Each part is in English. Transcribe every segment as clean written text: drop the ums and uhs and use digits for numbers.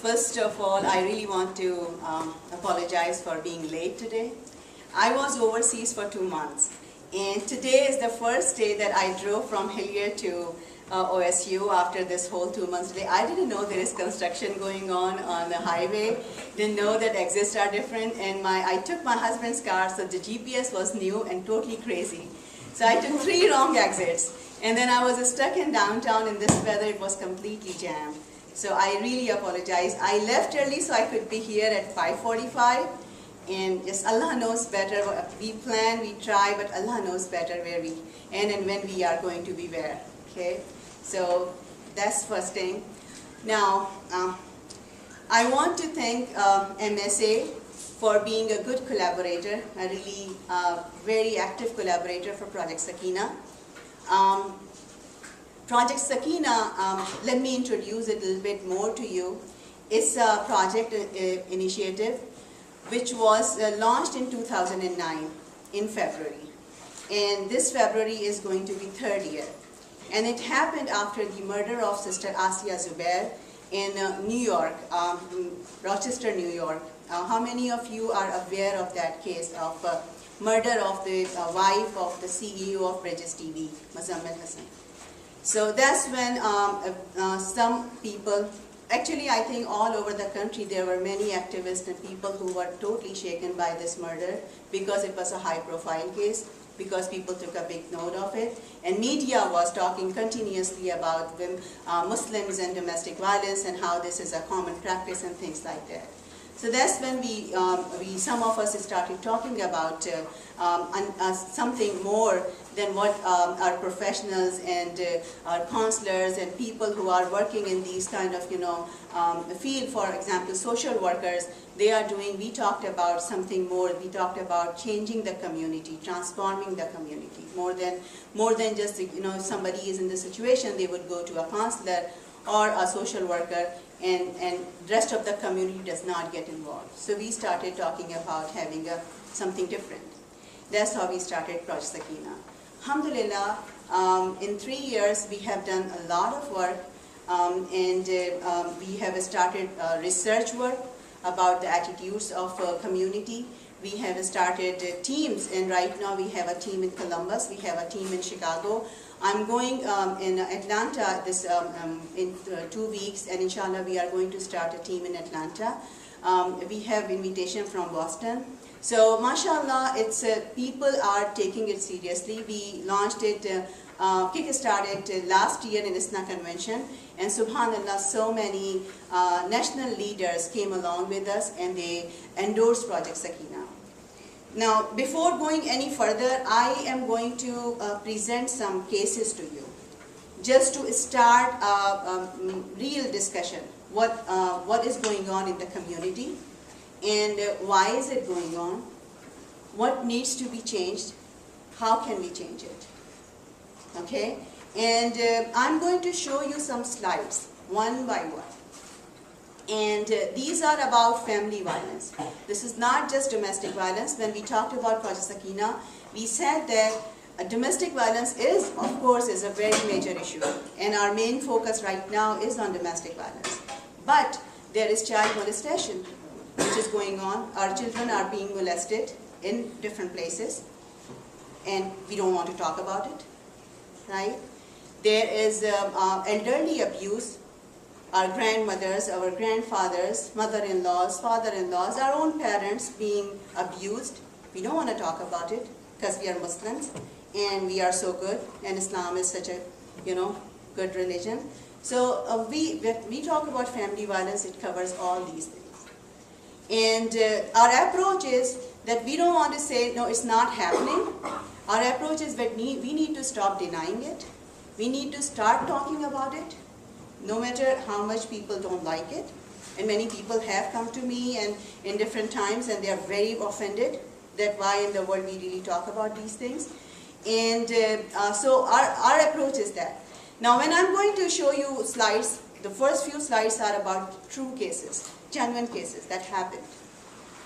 First of all, I really want to apologize for being late today. I was overseas for 2 months, and today is the first day that I drove from Hillier to OSU after this whole 2 months today. I didn't know there is construction going on the highway, didn't know that exits are different, and I took my husband's car, so the GPS was new and totally crazy. So I took 3 wrong exits, and then I was stuck in downtown in this weather. It was completely jammed. So I really apologize. I left early so I could be here at 5:45, and just Allah knows better. We plan, we try, but Allah knows better where we and when we are going to be where. Okay, so that's first thing. Now, I want to thank MSA for being a good collaborator, a really very active collaborator for Project Sakina. Project Sakina, let me introduce it a little bit more to you. It's a project initiative which was launched in 2009 in February. And this February is going to be 3rd year. And it happened after the murder of Sister Asiya Zubair in New York, Rochester, New York. How many of you are aware of that case of murder of the wife of the CEO of Bridges TV, Muzammil Hassan? So that's when some people, actually I think all over the country there were many activists and people who were totally shaken by this murder because it was a high profile case, because people took a big note of it, and media was talking continuously about Muslims and domestic violence and how this is a common practice and things like that. So that's when some of us started talking about something more than what our professionals and our counselors and people who are working in these kind of field, for example social workers, they are doing. We talked about something more. We talked about changing the community, transforming the community, more than just if somebody is in the situation, they would go to a counselor or a social worker, and rest of the community does not get involved. So we started talking about having something different. That's how we started Project Sakina. Alhamdulillah, in 3 years we have done a lot of work, and we have started research work about the attitudes of community. We have started teams, and right now we have a team in Columbus, we have a team in Chicago. I'm going in Atlanta in 2 weeks, and inshallah we are going to start a team in Atlanta. We have invitation from Boston. So mashallah, it's people are taking it seriously. We launched it, kick-started last year in ISNA convention, and subhanallah, so many national leaders came along with us and they endorsed Project Sakina. Now, before going any further, I am going to present some cases to you, just to start a real discussion. What is going on in the community, and why is it going on? What needs to be changed? How can we change it? Okay, and I'm going to show you some slides, one by one. And these are about family violence. This is not just domestic violence. When we talked about Project Sakina, we said that domestic violence is a very major issue, and our main focus right now is on domestic violence. But there is child molestation which is going on. Our children are being molested in different places, and we don't want to talk about it, right? There is elderly abuse. Our grandmothers, our grandfathers, mother-in-laws, father-in-laws, our own parents being abused. We don't want to talk about it because we are Muslims and we are so good, and Islam is such a good religion. So when we talk about family violence, it covers all these things. And our approach is that we don't want to say, no, it's not happening. Our approach is that we need to stop denying it. We need to start talking about it, no matter how much people don't like it. And many people have come to me and in different times, and they are very offended that why in the world we really talk about these things. And so our approach is that. Now when I'm going to show you slides, the first few slides are about true cases, genuine cases that happened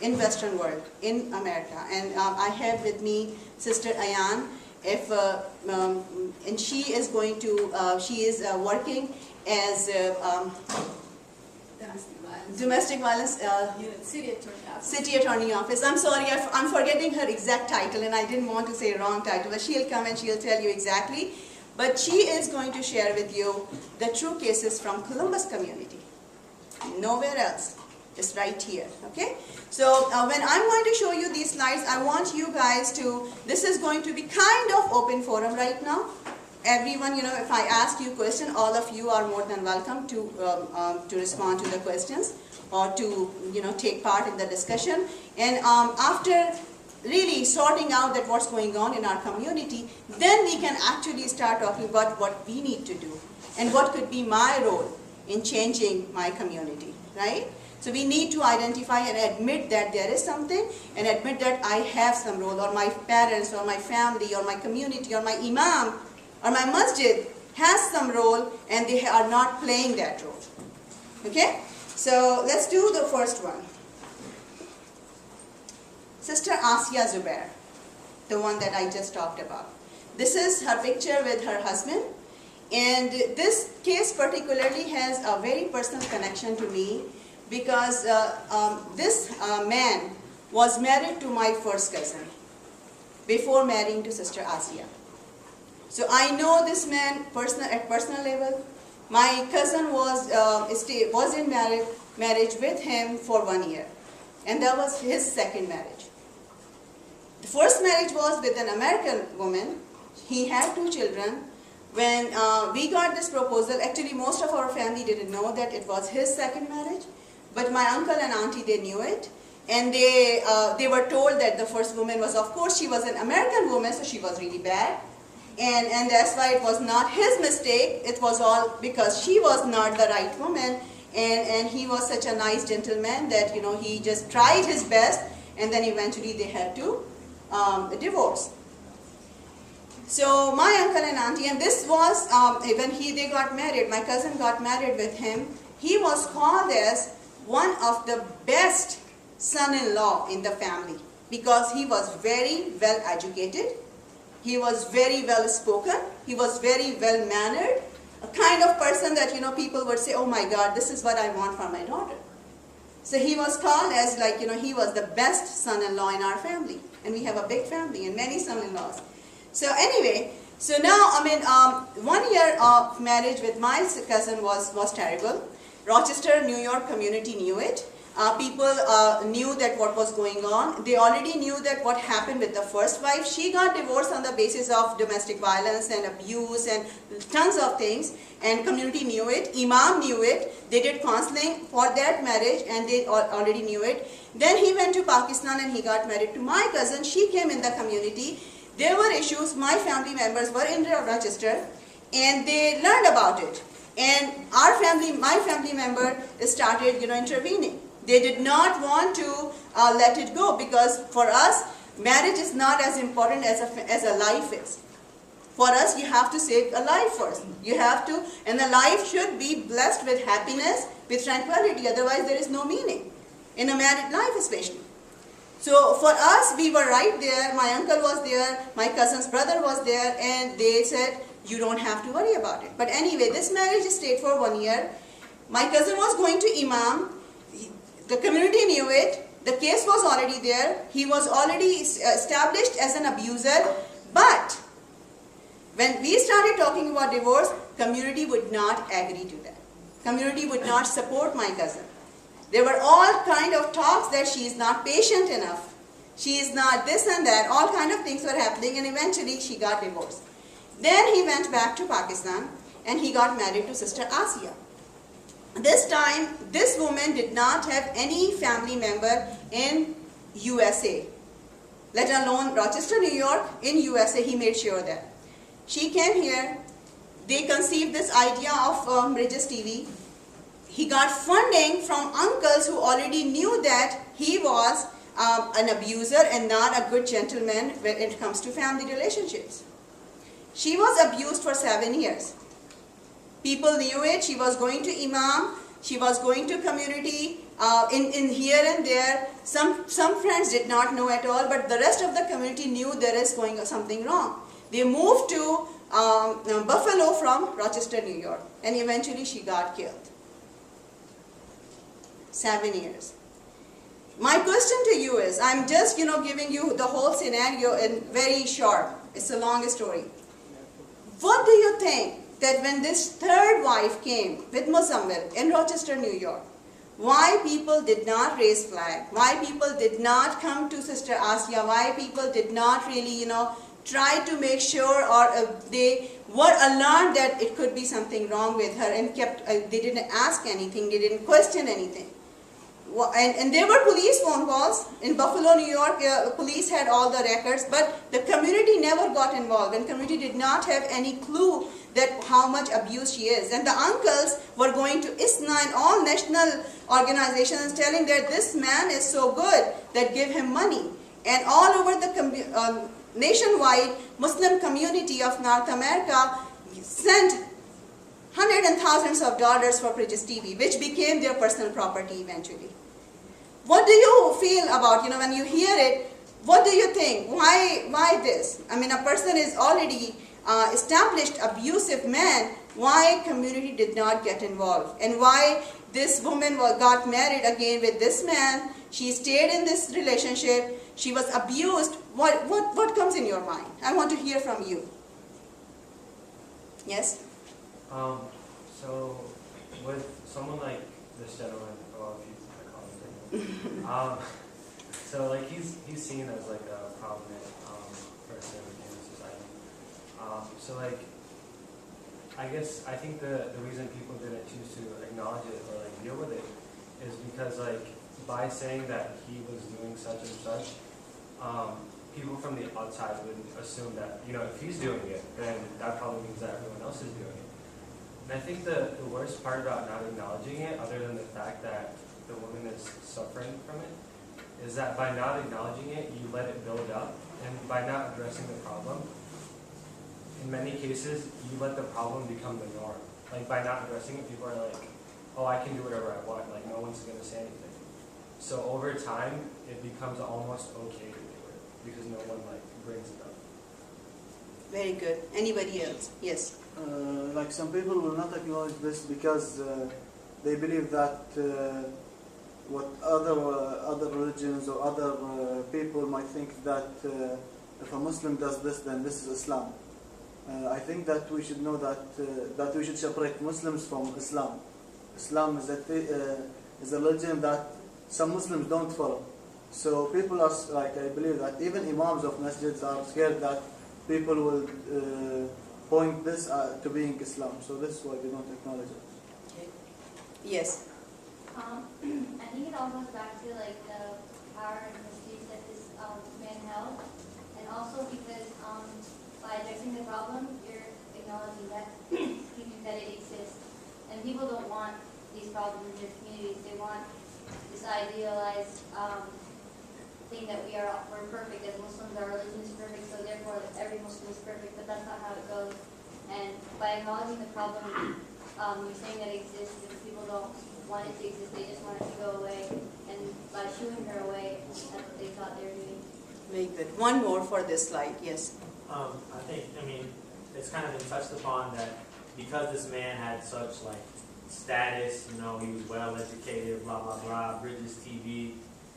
in Western world, in America. And I have with me Sister Ayan, and she is going to, she is working as Domestic violence unit, city attorney office. City Attorney Office. I'm sorry, I'm forgetting her exact title, and I didn't want to say wrong title, but she'll come and she'll tell you exactly. But she is going to share with you the true cases from Columbus community. Nowhere else, just right here, okay? So when I'm going to show you these slides, I want you guys to, this is going to be kind of open forum right now. Everyone, you know, if I ask you a question, all of you are more than welcome to respond to the questions or to, you know, take part in the discussion. And after really sorting out that what's going on in our community, then we can actually start talking about what we need to do and what could be my role in changing my community, right? So we need to identify and admit that there is something, and admit that I have some role, or my parents, or my family, or my community, or my imam, or my masjid has some role, and they are not playing that role. Okay? So let's do the first one. Sister Asiya Zubair, the one that I just talked about. This is her picture with her husband, and this case particularly has a very personal connection to me because this man was married to my first cousin before marrying to Sister Asiya. So I know this man at personal level. My cousin was in marriage with him for 1 year, and that was his second marriage. The first marriage was with an American woman. He had 2 children. When we got this proposal, actually most of our family didn't know that it was his second marriage, but my uncle and auntie, they knew it, and they were told that the first woman was, of course, she was an American woman, so she was really bad. And that's why it was not his mistake. It was all because she was not the right woman, and he was such a nice gentleman that, you know, he just tried his best, and then eventually they had to divorce. So my uncle and auntie, and this was when they got married, my cousin got married with him. He was called as one of the best son-in-law in the family because he was very well educated. He was very well spoken. He was very well mannered. A kind of person that, you know, people would say, oh my God, this is what I want for my daughter. So he was called as, like, you know, he was the best son-in-law in our family. And we have a big family and many son-in-laws. So anyway, so now, I mean, 1 year of marriage with my cousin was terrible. Rochester, New York community knew it. People knew that what was going on. They already knew that what happened with the first wife. She got divorced on the basis of domestic violence and abuse and tons of things. And community knew it. Imam knew it. They did counseling for that marriage, and they already knew it. Then he went to Pakistan and he got married to my cousin. She came in the community. There were issues. My family members were in Rochester, and they learned about it. And my family member started, you know, intervening. They did not want to let it go because for us, marriage is not as important as a life is. For us, you have to save a life first. You have to, and the life should be blessed with happiness, with tranquility. Otherwise, there is no meaning in a married life, especially. So for us, we were right there. My uncle was there. My cousin's brother was there, and they said, you don't have to worry about it. But anyway, this marriage stayed for 1 year. My cousin was going to Imam. The community knew it. The case was already there. He was already established as an abuser. But when we started talking about divorce, community would not agree to that. Community would not support my cousin. There were all kind of talks that she is not patient enough. She is not this and that. All kind of things were happening, and eventually she got divorced. Then he went back to Pakistan and he got married to Sister Asiya. This time, this woman did not have any family member in USA, let alone Rochester, New York. In USA, he made sure that. She came here. They conceived this idea of Bridges TV. He got funding from uncles who already knew that he was an abuser and not a good gentleman when it comes to family relationships. She was abused for 7 years. People knew it. She was going to Imam. She was going to community in here and there. Some friends did not know at all, but the rest of the community knew there is going something wrong. They moved to Buffalo from Rochester, New York, and eventually she got killed. 7 years. My question to you is, I'm just giving you the whole scenario in very short. It's a long story. What do you think that when this third wife came with Muzammil in Rochester, New York, why people did not raise flag? Why people did not come to Sister Asya? Why people did not really, try to make sure, or they were alarmed that it could be something wrong with her and they didn't ask anything, they didn't question anything. And there were police phone calls in Buffalo, New York. Police had all the records, but the community never got involved, and community did not have any clue that how much abused she is. And the uncles were going to ISNA and all national organizations telling that this man is so good that give him money. And all over the nationwide Muslim community of North America sent hundreds and thousands of dollars for Bridges TV, which became their personal property eventually. What do you feel about, when you hear it, what do you think? Why this? I mean, a person is already established abusive man. Why community did not get involved? And why this woman got married again with this man? She stayed in this relationship. She was abused. What comes in your mind? I want to hear from you. Yes? So with someone like this gentleman, so like he's seen as like a prominent person in society. So like I think the reason people didn't choose to acknowledge it or like deal with it is because like by saying that he was doing such and such, people from the outside would assume that if he's doing it, then that probably means that everyone else is doing it. And I think the worst part about not acknowledging it, other than the fact that the woman is suffering from it, is that by not acknowledging it, you let it build up, and by not addressing the problem, in many cases, you let the problem become the norm. Like by not addressing it, people are like, oh, I can do whatever I want, like no one's going to say anything. So over time, it becomes almost okay to do it, because no one like brings it up. Very good. Anybody else? Yes. Like some people will not acknowledge this because they believe that what other religions or other people might think that if a Muslim does this, then this is Islam. I think that we should know that we should separate Muslims from Islam. Islam is a religion that some Muslims don't follow. So people are I believe that even imams of masjids are scared that people will point this to being Islam. So this is why they don't acknowledge it. Okay. Yes. I think it all goes back to like the power and prestige that this man held, and also because by addressing the problem, you're acknowledging that that it exists, and people don't want these problems in their communities. They want this idealized thing that we're perfect as Muslims. Our religion is perfect, so therefore every Muslim is perfect. But that's not how it goes. And by acknowledging the problem, you're saying that it exists, because people don't want it to exist, they just want it to go away, and by shooing her away, that's what they thought they were doing. Very good. One more for this slide, yes. I mean, it's kind of been touched upon that because this man had such like status, he was well educated, blah blah blah, Bridges TV,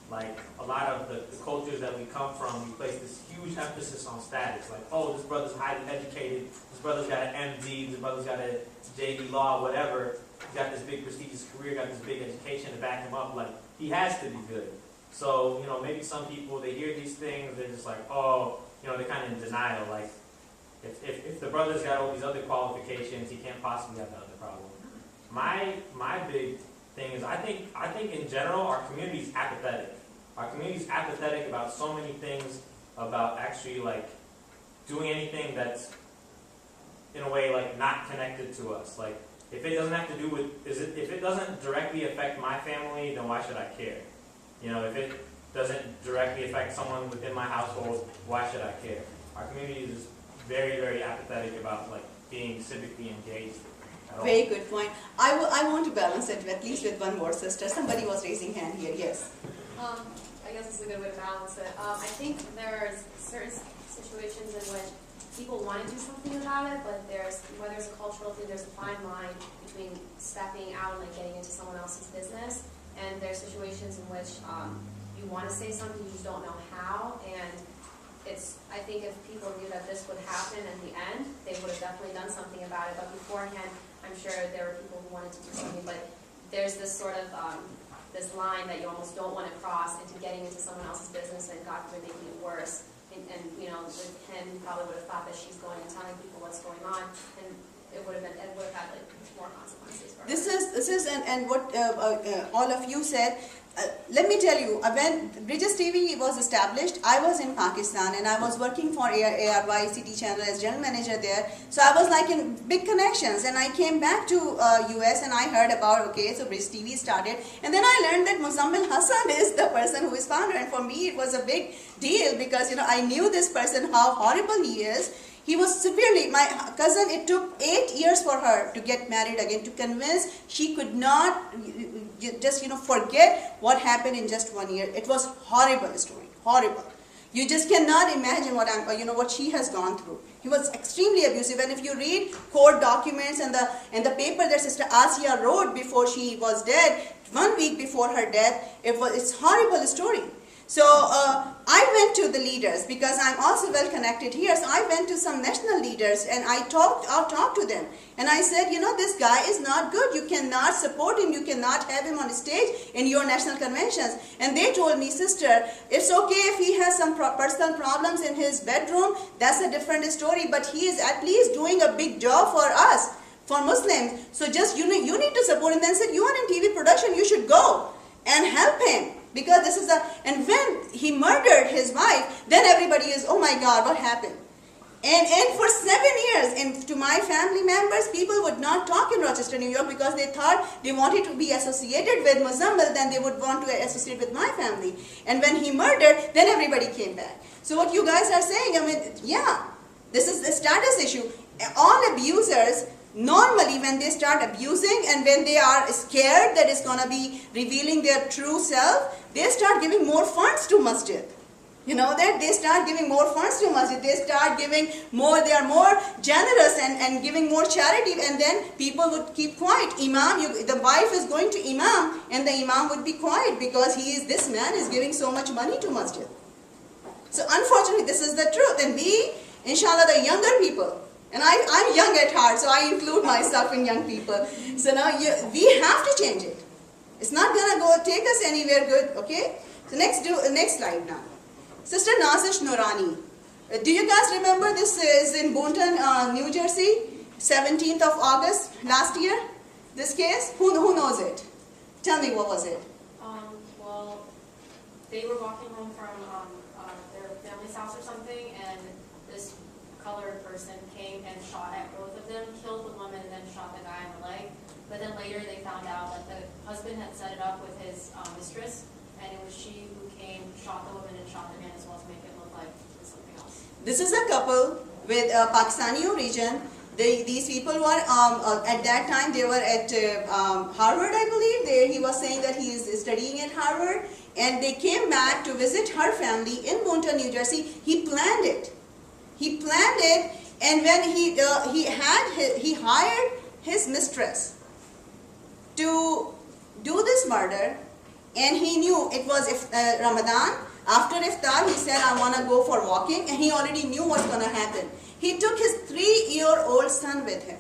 like a lot of the cultures that we come from, we place this huge emphasis on status, like, oh, this brother's highly educated, this brother's got an MD, this brother's got a JD Law, whatever. He's got this big prestigious career, got this big education to back him up, like, he has to be good. So, maybe some people, they hear these things, they're just like, oh, they're kind of in denial, like, if the brother's got all these other qualifications, he can't possibly have another problem. My big thing is, I think in general, our community is apathetic. Our community is apathetic about so many things, about actually, like, doing anything that's, in a way, like, not connected to us, like, if it doesn't have to do with, if it doesn't directly affect my family, then why should I care? If it doesn't directly affect someone within my household, why should I care? Our community is very, very apathetic about like being civically engaged at all. Very good point. I want to balance it at least with one more sister. Somebody was raising hand here. Yes. I guess this is a good way to balance it. I think there's certain situations in which people want to do something about it, but where there's a cultural thing, there's a fine line between stepping out and like getting into someone else's business and and there's situations in which you want to say something, you just don't know how, and I think if people knew that this would happen in the end, they would have definitely done something about it, but beforehand, I'm sure there were people who wanted to do something, but there's this sort of, this line that you almost don't want to cross into getting into someone else's business and God forbid making it worse. And you know, with him, he probably would have thought that she's going and telling people what's going on, and it would have had like more consequences for her. This is and what all of you said. Let me tell you, when Bridges TV was established, I was in Pakistan and I was working for ARYCT channel as general manager there. So I was like in big connections, and I came back to US and I heard about, okay, so Bridges TV started, and then I learned that Muzammil Hassan is the person who is founder, and for me it was a big deal because, you know, I knew this person, how horrible he is. He was severely, my cousin, it took 8 years for her to get married again, to convince she could not just, you know, forget what happened in just 1 year. It was horrible story, horrible. You just cannot imagine what she has gone through. He was extremely abusive, and if you read court documents and the paper that Sister Asia wrote before she was dead, 1 week before her death, it's horrible story. So I went to the leaders because I'm also well connected here. So I went to some national leaders and I talked to them. And I said, you know, this guy is not good. You cannot support him. You cannot have him on stage in your national conventions. And they told me, sister, it's okay if he has some personal problems in his bedroom. That's a different story. But he is at least doing a big job for us, for Muslims. So just, you need to support him. Then said, you are in TV production. You should go and help him. Because this is and when he murdered his wife, then everybody is, oh my God, what happened? And for 7 years, and to my family members, people would not talk in Rochester, New York, because they thought they wanted to be associated with Muzammil, then they would want to associate with my family. And when he murdered, then everybody came back. So what you guys are saying, I mean, yeah, this is the status issue. All abusers, normally when they start abusing and when they are scared that it's going to be revealing their true self, they start giving more funds to masjid. You know that they start giving more funds to masjid. They start giving more, they are more generous and giving more charity, and then people would keep quiet. The wife is going to imam and the imam would be quiet because this man is giving so much money to masjid. So unfortunately this is the truth, and we, inshallah, the younger people, and I'm young at heart, so I include myself in young people. So now we have to change it. It's not going to take us anywhere good, okay? So next slide now. Sister Nazish Noorani. Do you guys remember this is in Boonton, New Jersey, 17th of August last year? This case? Who knows it? Tell me, what was it? Well, they were walking home from their family's house or something, and this colored person came and shot at both of them, killed the woman, and then shot the guy in the leg. But then later they found out that the husband had set it up with his mistress, and it was she who came, shot the woman, and shot the man as well to make it look like it was something else. This is a couple with Pakistani origin. These people were, at that time, they were at Harvard, I believe. He was saying that he is studying at Harvard. And they came back to visit her family in Boonton, New Jersey. He planned it. And when he hired his mistress to do this murder, and he knew it was Ramadan. After iftar, he said, I want to go for walking, and he already knew what's going to happen. He took his 3-year-old son with him.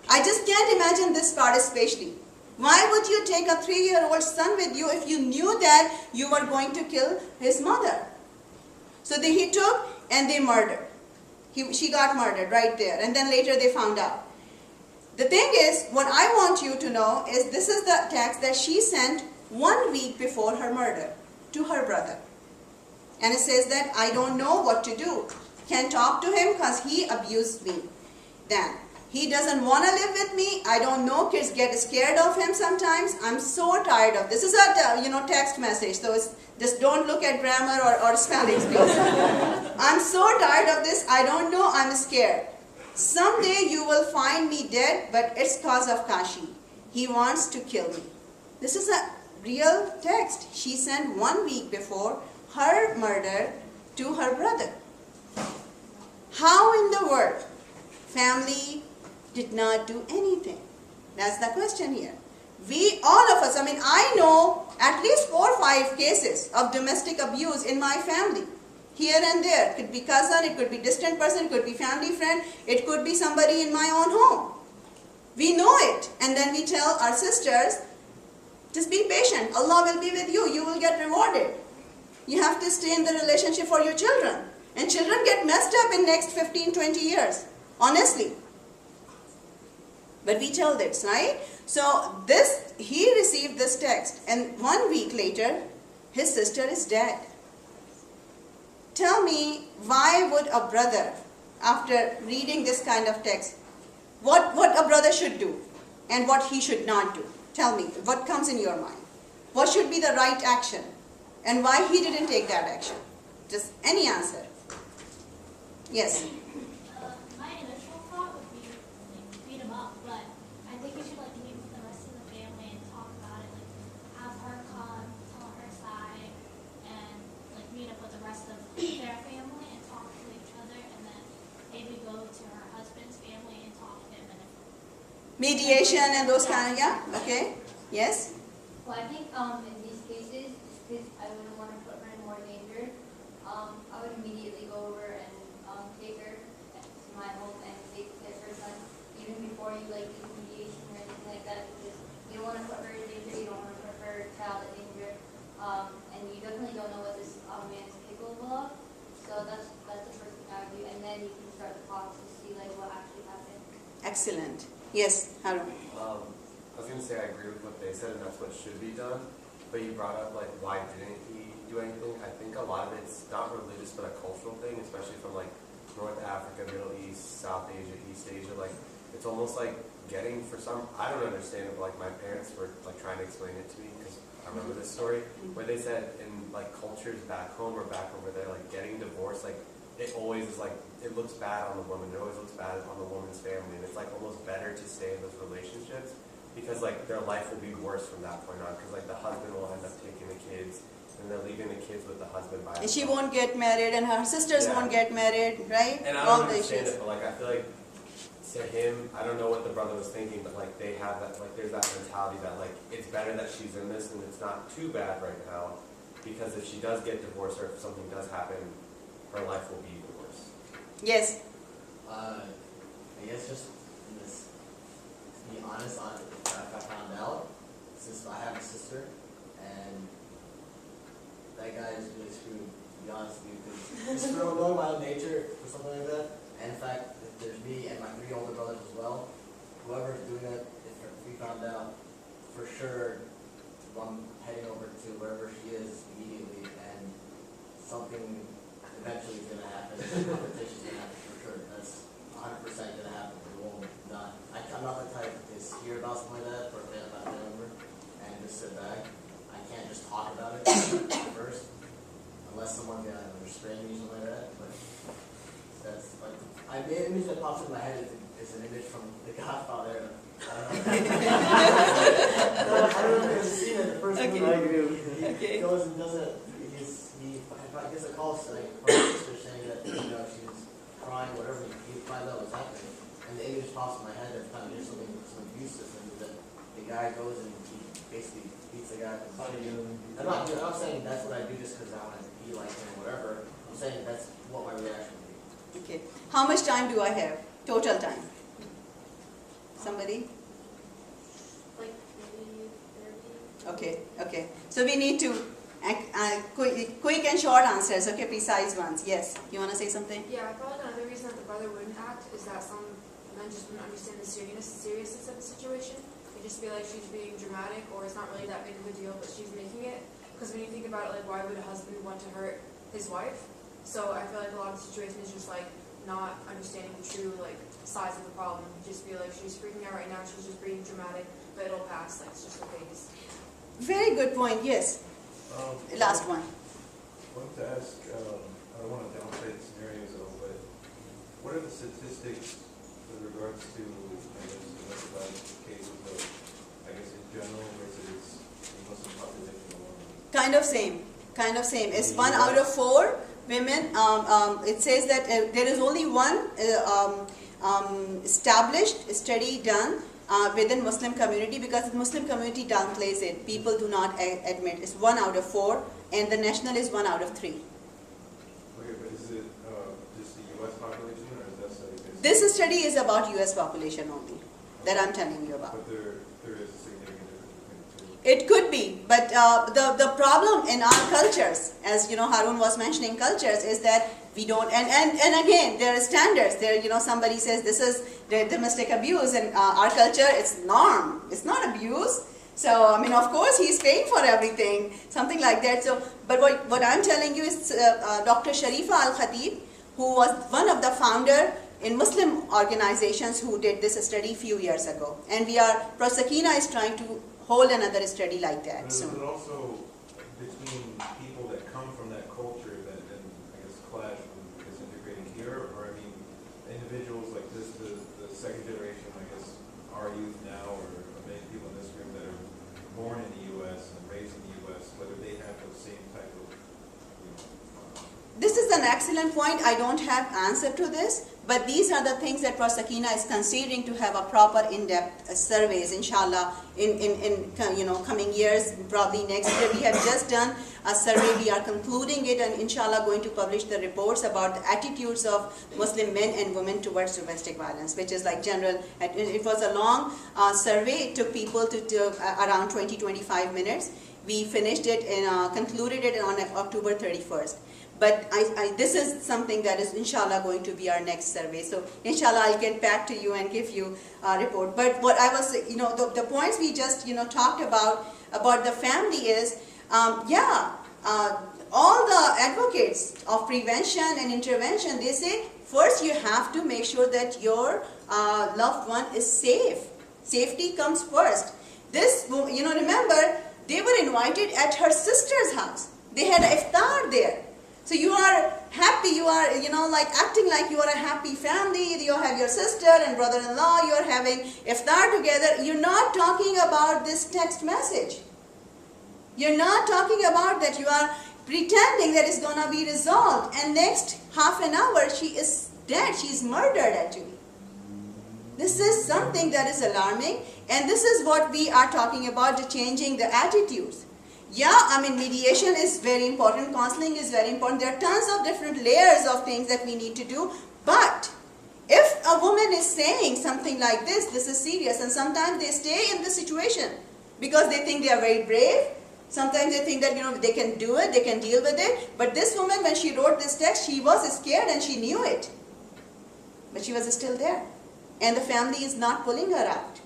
I just can't imagine this part especially. Why would you take a 3-year-old son with you if you knew that you were going to kill his mother? So he took and they murdered. She got murdered right there, and then later they found out. The thing is, what I want you to know is this is the text that she sent 1 week before her murder to her brother. And it says that, I don't know what to do. Can't talk to him because he abused me. Then, he doesn't want to live with me. I don't know, kids get scared of him sometimes. I'm so tired of this. This is a text message, so just don't look at grammar or spellings, please. I'm so tired of this. I don't know, I'm scared. Someday you will find me dead, but it's cause of Kashi. He wants to kill me. This is a real text she sent 1 week before her murder to her brother. How in the world family did not do anything? That's the question here. We, all of us, I mean, I know at least 4 or 5 cases of domestic abuse in my family. Here and there. It could be cousin, it could be distant person, it could be family friend, it could be somebody in my own home. We know it. And then we tell our sisters, just be patient. Allah will be with you. You will get rewarded. You have to stay in the relationship for your children. And children get messed up in next 15, 20 years. Honestly. But we tell this, right? So this, he received this text. And 1 week later, his sister is dead. Tell me, why would a brother, after reading this kind of text, what a brother should do and what he should not do? Tell me, what comes in your mind? What should be the right action? And why he didn't take that action? Just any answer. Yes. My initial thought would be like beat him up, but I think you should like meet with the rest of the family and talk about it. Like have her come, tell her side, and like meet up with the rest of their family and talk to each other, and then maybe go to her husband's family and talk to him. And Mediation and those kind of, yeah, okay. Yes. Well, I think in these cases, just because I wouldn't want to put her in more danger, I would immediately go over and take her to my home and take her son, even before you like do mediation or anything like that, because you don't want to put her in danger, you don't want to put her child in danger, and you definitely don't know what this man is capable of. So that's the first thing I would do, and then you can start the talks to see like what actually happened. Excellent. Yes, Harun. I was going to say I agree with what they said, and that's what should be done. But you brought up, like, why didn't he do anything? I think a lot of it's not religious, but a cultural thing, especially from, like, North Africa, Middle East, South Asia, East Asia. Like, it's almost like getting for some, I don't understand it, but, like, my parents were, like, trying to explain it to me, because I remember this story, where they said in, like, cultures back home or back over there, like, getting divorced, like, it always is like, it looks bad on the woman, it always looks bad on the woman's family, and it's like almost better to stay in those relationships because like their life will be worse from that point on, because like the husband will end up taking the kids and they're leaving the kids with the husband by And she himself. won't get married and her sisters Yeah. won't get married, right? And I All don't the understand issues. it, but like I feel like to him, I don't know what the brother was thinking, but like they have that, like there's that mentality that like it's better that she's in this and it's not too bad right now, because if she does get divorced or if something does happen, her life will be even worse. Yes. I guess just in this, to be honest, on if I found out, since I have a sister, and that guy is really screwed, to be honest with you, because it's knowing my own nature or something like that. And in fact, if there's me and my 3 older brothers as well, whoever's doing that, if we found out, for sure, I'm heading over to wherever she is immediately, and something eventually is going to happen. Competition is going to happen for sure. That's 100% going to happen. It won't not. I'm not the type to hear about something like that for a family member and just sit back. I can't just talk about it first, unless someone's going to restrain me or something like that. But that's like, the image that pops in my head is an image from The Godfather. I don't know if you've seen it. The first Okay. movie, I agree with you. he goes and does it. I guess a call like from her sister saying that she was crying, whatever. He finds out what's happening, and the image pops in my head every time there's some abuse system. That the guy goes and he basically beats the guy. I'm not saying that's what I do just because I want to be like him or whatever. I'm saying that's what my reaction would be. Okay. How much time do I have? Total time. Somebody? like maybe 30. Okay. So we need to quick and short answers, okay, precise ones. Yes. You want to say something? Yeah, I feel like another reason that the brother wouldn't act is that some men just wouldn't understand the seriousness of the situation. They just feel like she's being dramatic or it's not really that big of a deal, but she's making it. Because when you think about it, like, why would a husband want to hurt his wife? So I feel like a lot of the situation is just like not understanding the true like size of the problem. You just feel like she's freaking out right now, she's just being dramatic, but it'll pass, like it's just a phase. Very good point. Yes. Last one. I wanted to ask, I don't want to downplay the scenarios at all, but what are the statistics with regards to, I guess, domestic violence cases, I guess, in general versus the Muslim population alone? Kind of same. It's 1 out of 4 women. It says that there is only one established study done within Muslim community, because the Muslim community downplays it. People do not admit. It's 1 out of 4, and the national is 1 out of 3. Okay, but is it just the U.S. population, or is that study based? This study is about US population only, that I'm telling you about. But there is a significant difference between the two. It could be, but the problem in our cultures, as you know, Harun was mentioning cultures, is that we don't, and again, there are standards. There, you know, somebody says this is the domestic abuse, and our culture, it's norm. It's not abuse. So, I mean, of course, he's paying for everything, something like that. So, but what I'm telling you is Dr. Sharifa Al-Khatib, who was one of the founder in Muslim organizations who did this study few years ago. And Prosakina is trying to hold another study like that But soon. is it also between people that come from that culture that then, I guess, clash with disintegrating here? Or, I mean, individuals like this, the second generation, I guess, our youth now, or many people in this room that are born in the U.S. and raised in the U.S., whether they have those same type of, This is an excellent point. I don't have answer to this, but these are the things that Prosakina is considering to have a proper in-depth surveys, inshallah, in coming years, probably next year. We have just done a survey. We are concluding it, and inshallah going to publish the reports about the attitudes of Muslim men and women towards domestic violence, which is like general. It was a long survey. It took people to around 20-25 minutes. We finished it and concluded it on October 31st. But this is something that is inshallah going to be our next survey. So inshallah I'll get back to you and give you a report. But what I was, the points we just, talked about the family is, all the advocates of prevention and intervention, they say, first you have to make sure that your loved one is safe. Safety comes first. This, remember, they were invited at her sister's house. They had an iftar there. So you are happy, you are, acting like you are a happy family. You have your sister and brother-in-law, you are having iftar together. You're not talking about this text message. You're not talking about that. You are pretending that it's going to be resolved. And next half an hour, she is dead. She's murdered actually. This is something that is alarming. And this is what we are talking about, the changing the attitudes. Yeah, mediation is very important, counseling is very important. There are tons of different layers of things that we need to do. But if a woman is saying something like this is serious. And sometimes they stay in the situation because they think they are very brave. Sometimes they think that, they can do it, they can deal with it. But this woman, when she wrote this text, she was scared and she knew it. But she was still there. And the family is not pulling her out.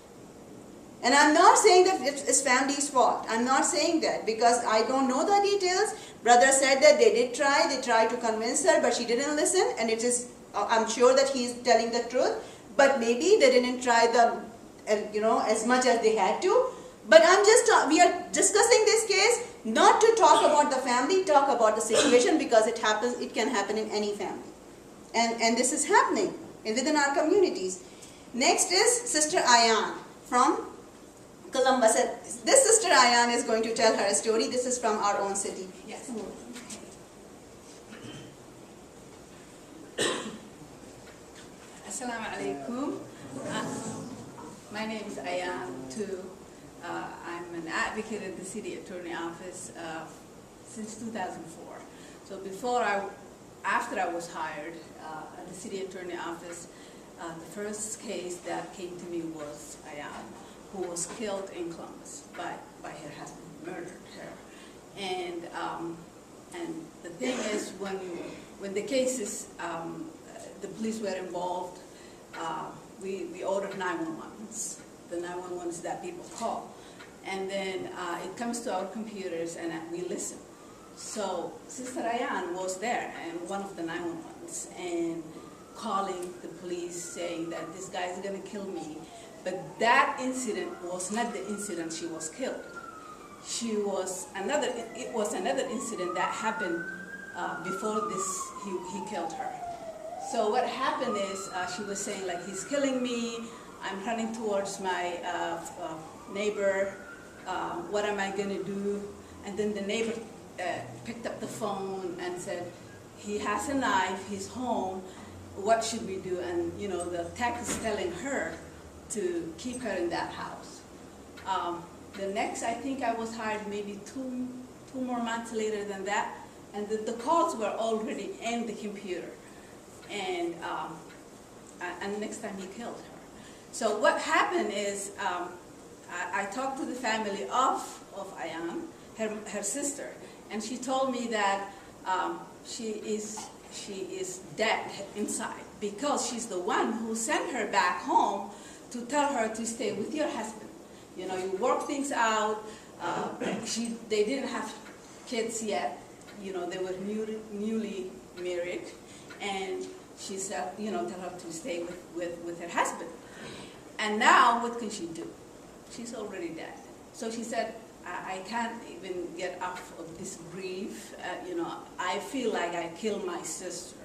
And I'm not saying that it's family's fault. I'm not saying that because I don't know the details. Brother said that they tried to convince her, but she didn't listen. And I'm sure that he's telling the truth. But maybe they didn't try as much as they had to. But we are discussing this case not to talk about the family, talk about the situation because it can happen in any family. And this is happening within our communities. Next is Sister Ayan from Columbus. This Sister Ayan is going to tell her story. This is from our own city. Yes. Assalamu alaikum. My name is Ayan too. I'm an advocate at the City Attorney Office since 2004. So after I was hired at the City Attorney Office, the first case that came to me was Ayan, who was killed in Columbus by her husband, murdered her. And the thing is, when the cases, the police were involved, we ordered 911s, the 911s that people call. And then it comes to our computers and we listen. So Sister Ayan was there and one of the 911s and calling the police saying that this guy is going to kill me. But that incident was not the incident she was killed. It was another incident that happened before this, he killed her. So what happened is she was saying like, he's killing me, I'm running towards my neighbor, what am I gonna do? And then the neighbor picked up the phone and said, he has a knife, he's home, what should we do? And the text is telling her, to keep her in that house. The next, I think I was hired maybe two more months later than that, and the calls were already in the computer. And next time he killed her. So what happened is, I talked to the family of Ayan, her sister, and she told me that she is dead inside because she's the one who sent her back home to tell her to stay with your husband. You know, you work things out. They didn't have kids yet. You know, they were newly married, and she said, you know, tell her to stay with her husband. And now, what can she do? She's already dead. So she said, I can't even get off of this grief. You know, I feel like I killed my sister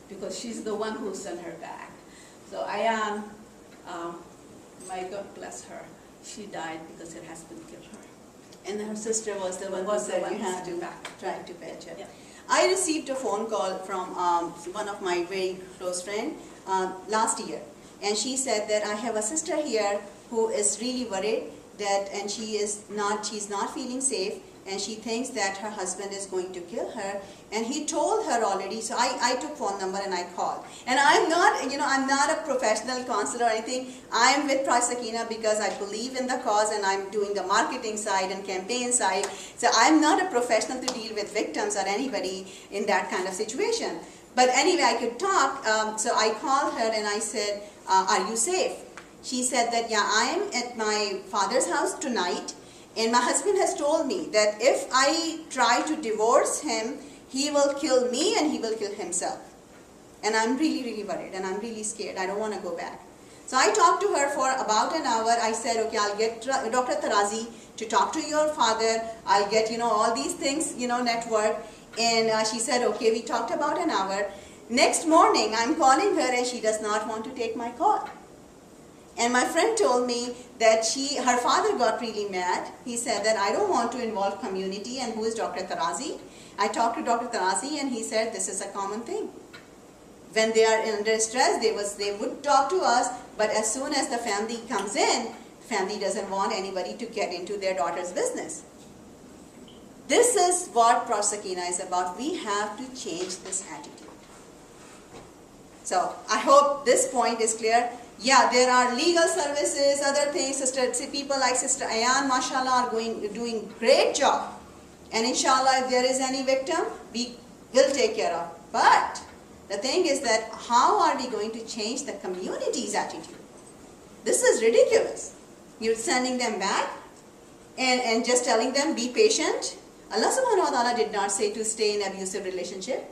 because she's the one who sent her back. So Ayan, my God bless her, she died because her husband killed her. And her sister was the one who said you have to try to fetch her. Yeah. I received a phone call from one of my very close friends last year, and she said that I have a sister here who is really worried and she's not feeling safe, and she thinks that her husband is going to kill her, and he told her already. So I took phone number and I called. And I'm not a professional counselor or anything. I'm with Project Sakina because I believe in the cause, and I'm doing the marketing side and campaign side. So I'm not a professional to deal with victims or anybody in that kind of situation. But anyway, I could talk. So I called her and I said, are you safe? She said that, yeah, I am at my father's house tonight, and my husband has told me that if I try to divorce him, he will kill me and he will kill himself. And I'm really, really worried, and I'm really scared. I don't want to go back. So I talked to her for about an hour. I said, okay, I'll get Dr. Tarazi to talk to your father. I'll get, all these things, network. And she said, okay, we talked about an hour. Next morning, I'm calling her and she does not want to take my call. And my friend told me that her father got really mad. He said that I don't want to involve community, and who is Dr. Tarazi? I talked to Dr. Tarazi and he said this is a common thing. When they are under stress, they would talk to us, but as soon as the family comes in, family doesn't want anybody to get into their daughter's business. This is what Project Sakina is about. We have to change this attitude. So I hope this point is clear. Yeah, there are legal services, other things. People like Sister Ayan, mashallah, are doing great job. And inshallah, if there is any victim, we will take care of. But the thing is that how are we going to change the community's attitude? This is ridiculous. You're sending them back and just telling them, be patient. Allah subhanahu wa ta'ala did not say to stay in abusive relationship.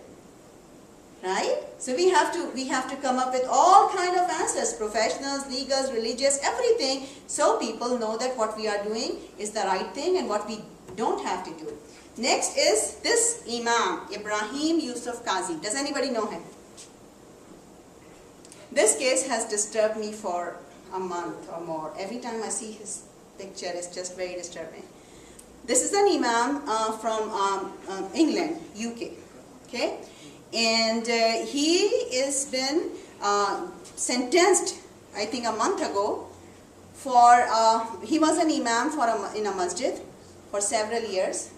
Right? So we have to come up with all kind of answers, professionals, legals, religious, everything, so people know that what we are doing is the right thing and what we don't have to do. Next is this Imam, Ibrahim Yusuf Qazi. Does anybody know him? This case has disturbed me for a month or more. Every time I see his picture, it's just very disturbing. This is an Imam from England, UK. Okay? And he has been sentenced, I think a month ago, for, he was an Imam in a masjid for several years.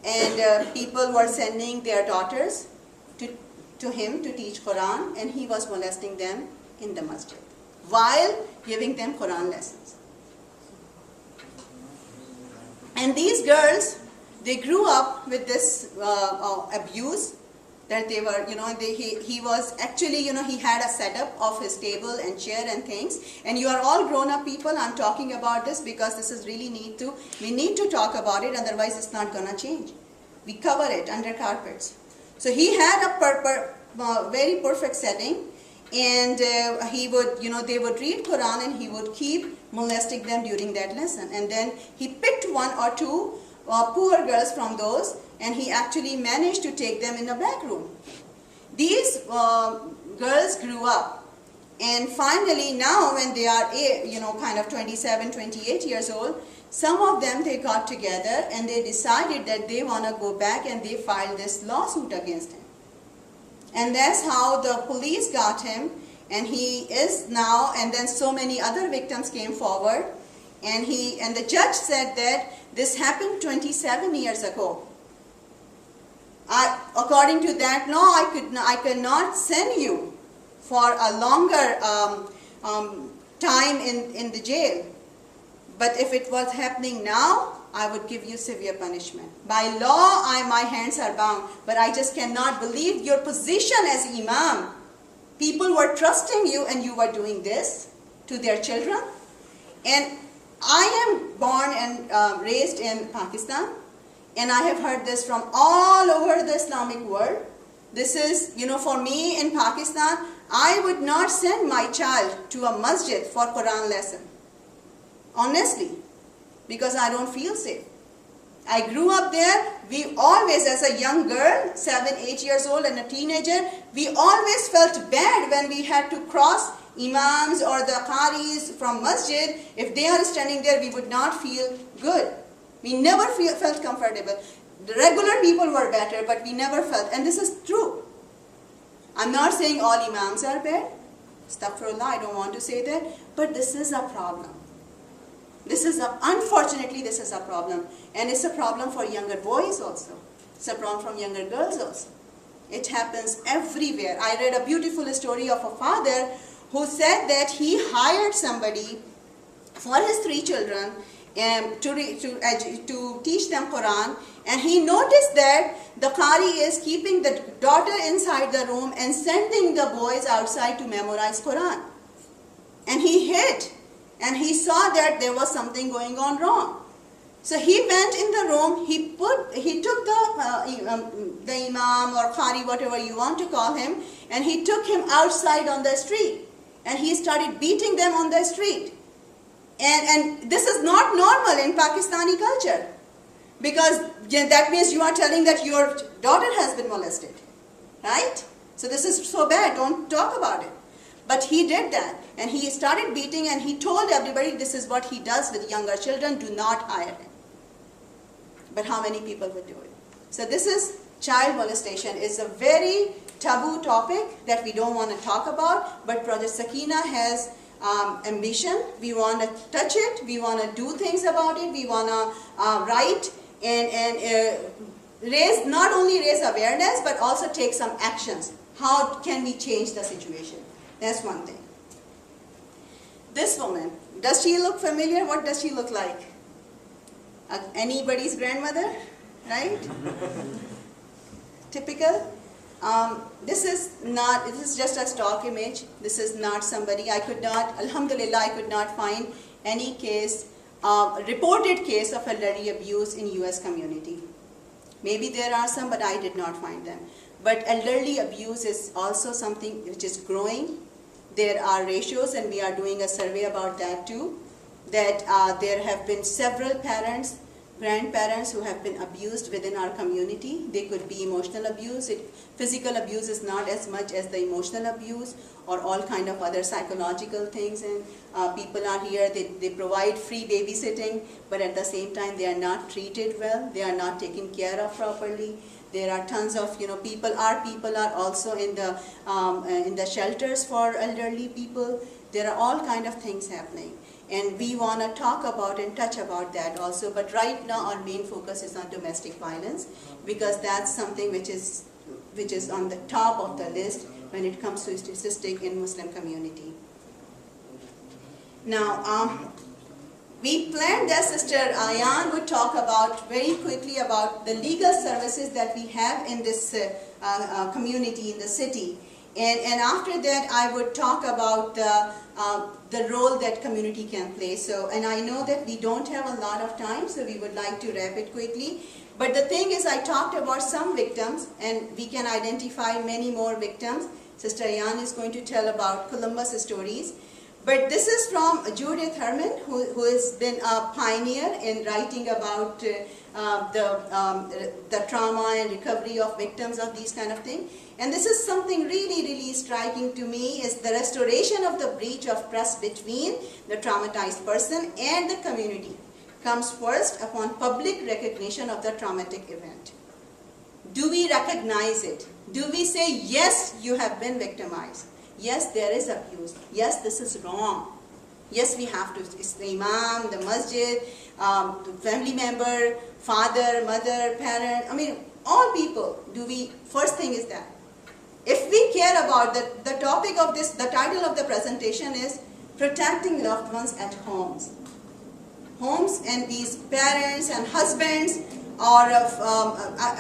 And people were sending their daughters to him to teach Quran, and he was molesting them in the masjid while giving them Quran lessons. And these girls, they grew up with this abuse, that they were, he was actually, he had a setup of his table and chair and things. And you are all grown-up people. I'm talking about this because this is really we need to talk about it, otherwise it's not gonna change. We cover it under carpets. So he had a very perfect setting, and he would, they would read Quran and he would keep molesting them during that lesson. And then he picked one or two poor girls from those, and he actually managed to take them in a back room. These girls grew up, and finally now when they are, kind of 27, 28 years old, some of them, they got together and they decided that they want to go back, and they filed this lawsuit against him. And that's how the police got him, And he is now, and then so many other victims came forward, and the judge said that this happened 27 years ago. According to that law, I cannot send you for a longer time in the jail. But if it was happening now, I would give you severe punishment. By law, my hands are bound, but I just cannot believe your position as imam. People were trusting you and you were doing this to their children. And I am born and raised in Pakistan, and I have heard this from all over the Islamic world. This is, for me in Pakistan, I would not send my child to a masjid for Quran lesson. Honestly, because I don't feel safe. I grew up there. We always, as a young girl, 7, 8 years old and a teenager, we always felt bad when we had to cross imams or the qaris from masjid. If they are standing there, we would not feel good. We never felt comfortable. The regular people were better, but we never felt, and this is true. I'm not saying all imams are bad. Astaghfirullah, I don't want to say that, but this is a problem. Unfortunately, this is a problem. And it's a problem for younger boys also. It's a problem from younger girls also. It happens everywhere. I read a beautiful story of a father who said that he hired somebody for his 3 children to teach them Quran. And he noticed that the qari is keeping the daughter inside the room and sending the boys outside to memorize Quran. And he hid. And he saw that there was something going on wrong. So he went in the room, he took the imam or qari, whatever you want to call him, and he took him outside on the street. And he started beating them on the street. And this is not normal in Pakistani culture. Because that means you are telling that your daughter has been molested. Right? So this is so bad, don't talk about it. But he did that, and he started beating, and he told everybody this is what he does with younger children, do not hire him. But how many people would do it? So this is child molestation. It's a very taboo topic that we don't want to talk about, but Project Sakina has ambition. We want to touch it, we want to do things about it, we want to write and not only raise awareness, but also take some actions. How can we change the situation? That's one thing. This woman, does she look familiar? What does she look like? Anybody's grandmother, right? Typical. This is just a stock image. This is not somebody. Alhamdulillah, I could not find any case, reported case of elderly abuse in US community. Maybe there are some, but I did not find them. But elderly abuse is also something which is growing. There are ratios, and we are doing a survey about that too, that there have been several parents, grandparents who have been abused within our community. They could be emotional abuse. Physical abuse is not as much as the emotional abuse, or all kind of other psychological things. And people are here, they provide free babysitting, but at the same time they are not treated well, they are not taken care of properly. There are tons of people are also in the shelters for elderly people. There are all kind of things happening, and we want to talk about and touch about that also. But right now our main focus is on domestic violence, because that's something which is on the top of the list when it comes to statistics in Muslim community. Now, we planned that Sister Ayan would talk about very quickly about the legal services that we have in this community, in the city. And after that, I would talk about the role that community can play. So, and I know that we don't have a lot of time, so we would like to wrap it quickly. But the thing is, I talked about some victims, and we can identify many more victims. Sister Ayan is going to tell about Columbus stories. But this is from Judith Herman, who has been a pioneer in writing about the trauma and recovery of victims of these kind of things. And this is something really, really striking to me, is the restoration of the breach of trust between the traumatized person and the community comes first upon public recognition of the traumatic event. Do we recognize it? Do we say, yes, you have been victimized? yes, there is abuse. Yes, this is wrong. Yes, we have to, it's the imam, the masjid, the family member, father, mother, parent, I mean, all people, first thing is that. If we care about the topic of this, the title of the presentation is Protecting Loved Ones at Homes. Homes and these parents and husbands, or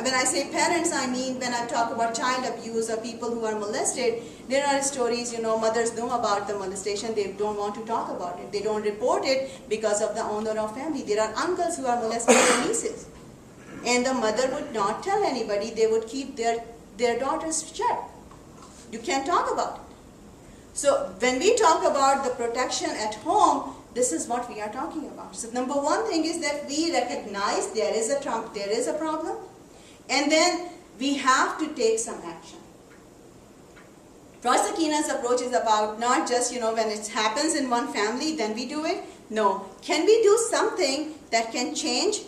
when I say parents, I mean when I talk about child abuse or people who are molested, there are stories, mothers know about the molestation, they don't want to talk about it. They don't report it because of the honor of family. There are uncles who are molesting their nieces. And the mother would not tell anybody, they would keep their daughters shut. You can't talk about it. So when we talk about the protection at home, this is what we are talking about. So number one thing is that we recognize there is a problem, and then we have to take some action. Prosakina's approach is about not just, when it happens in one family, then we do it. No. Can we do something that can change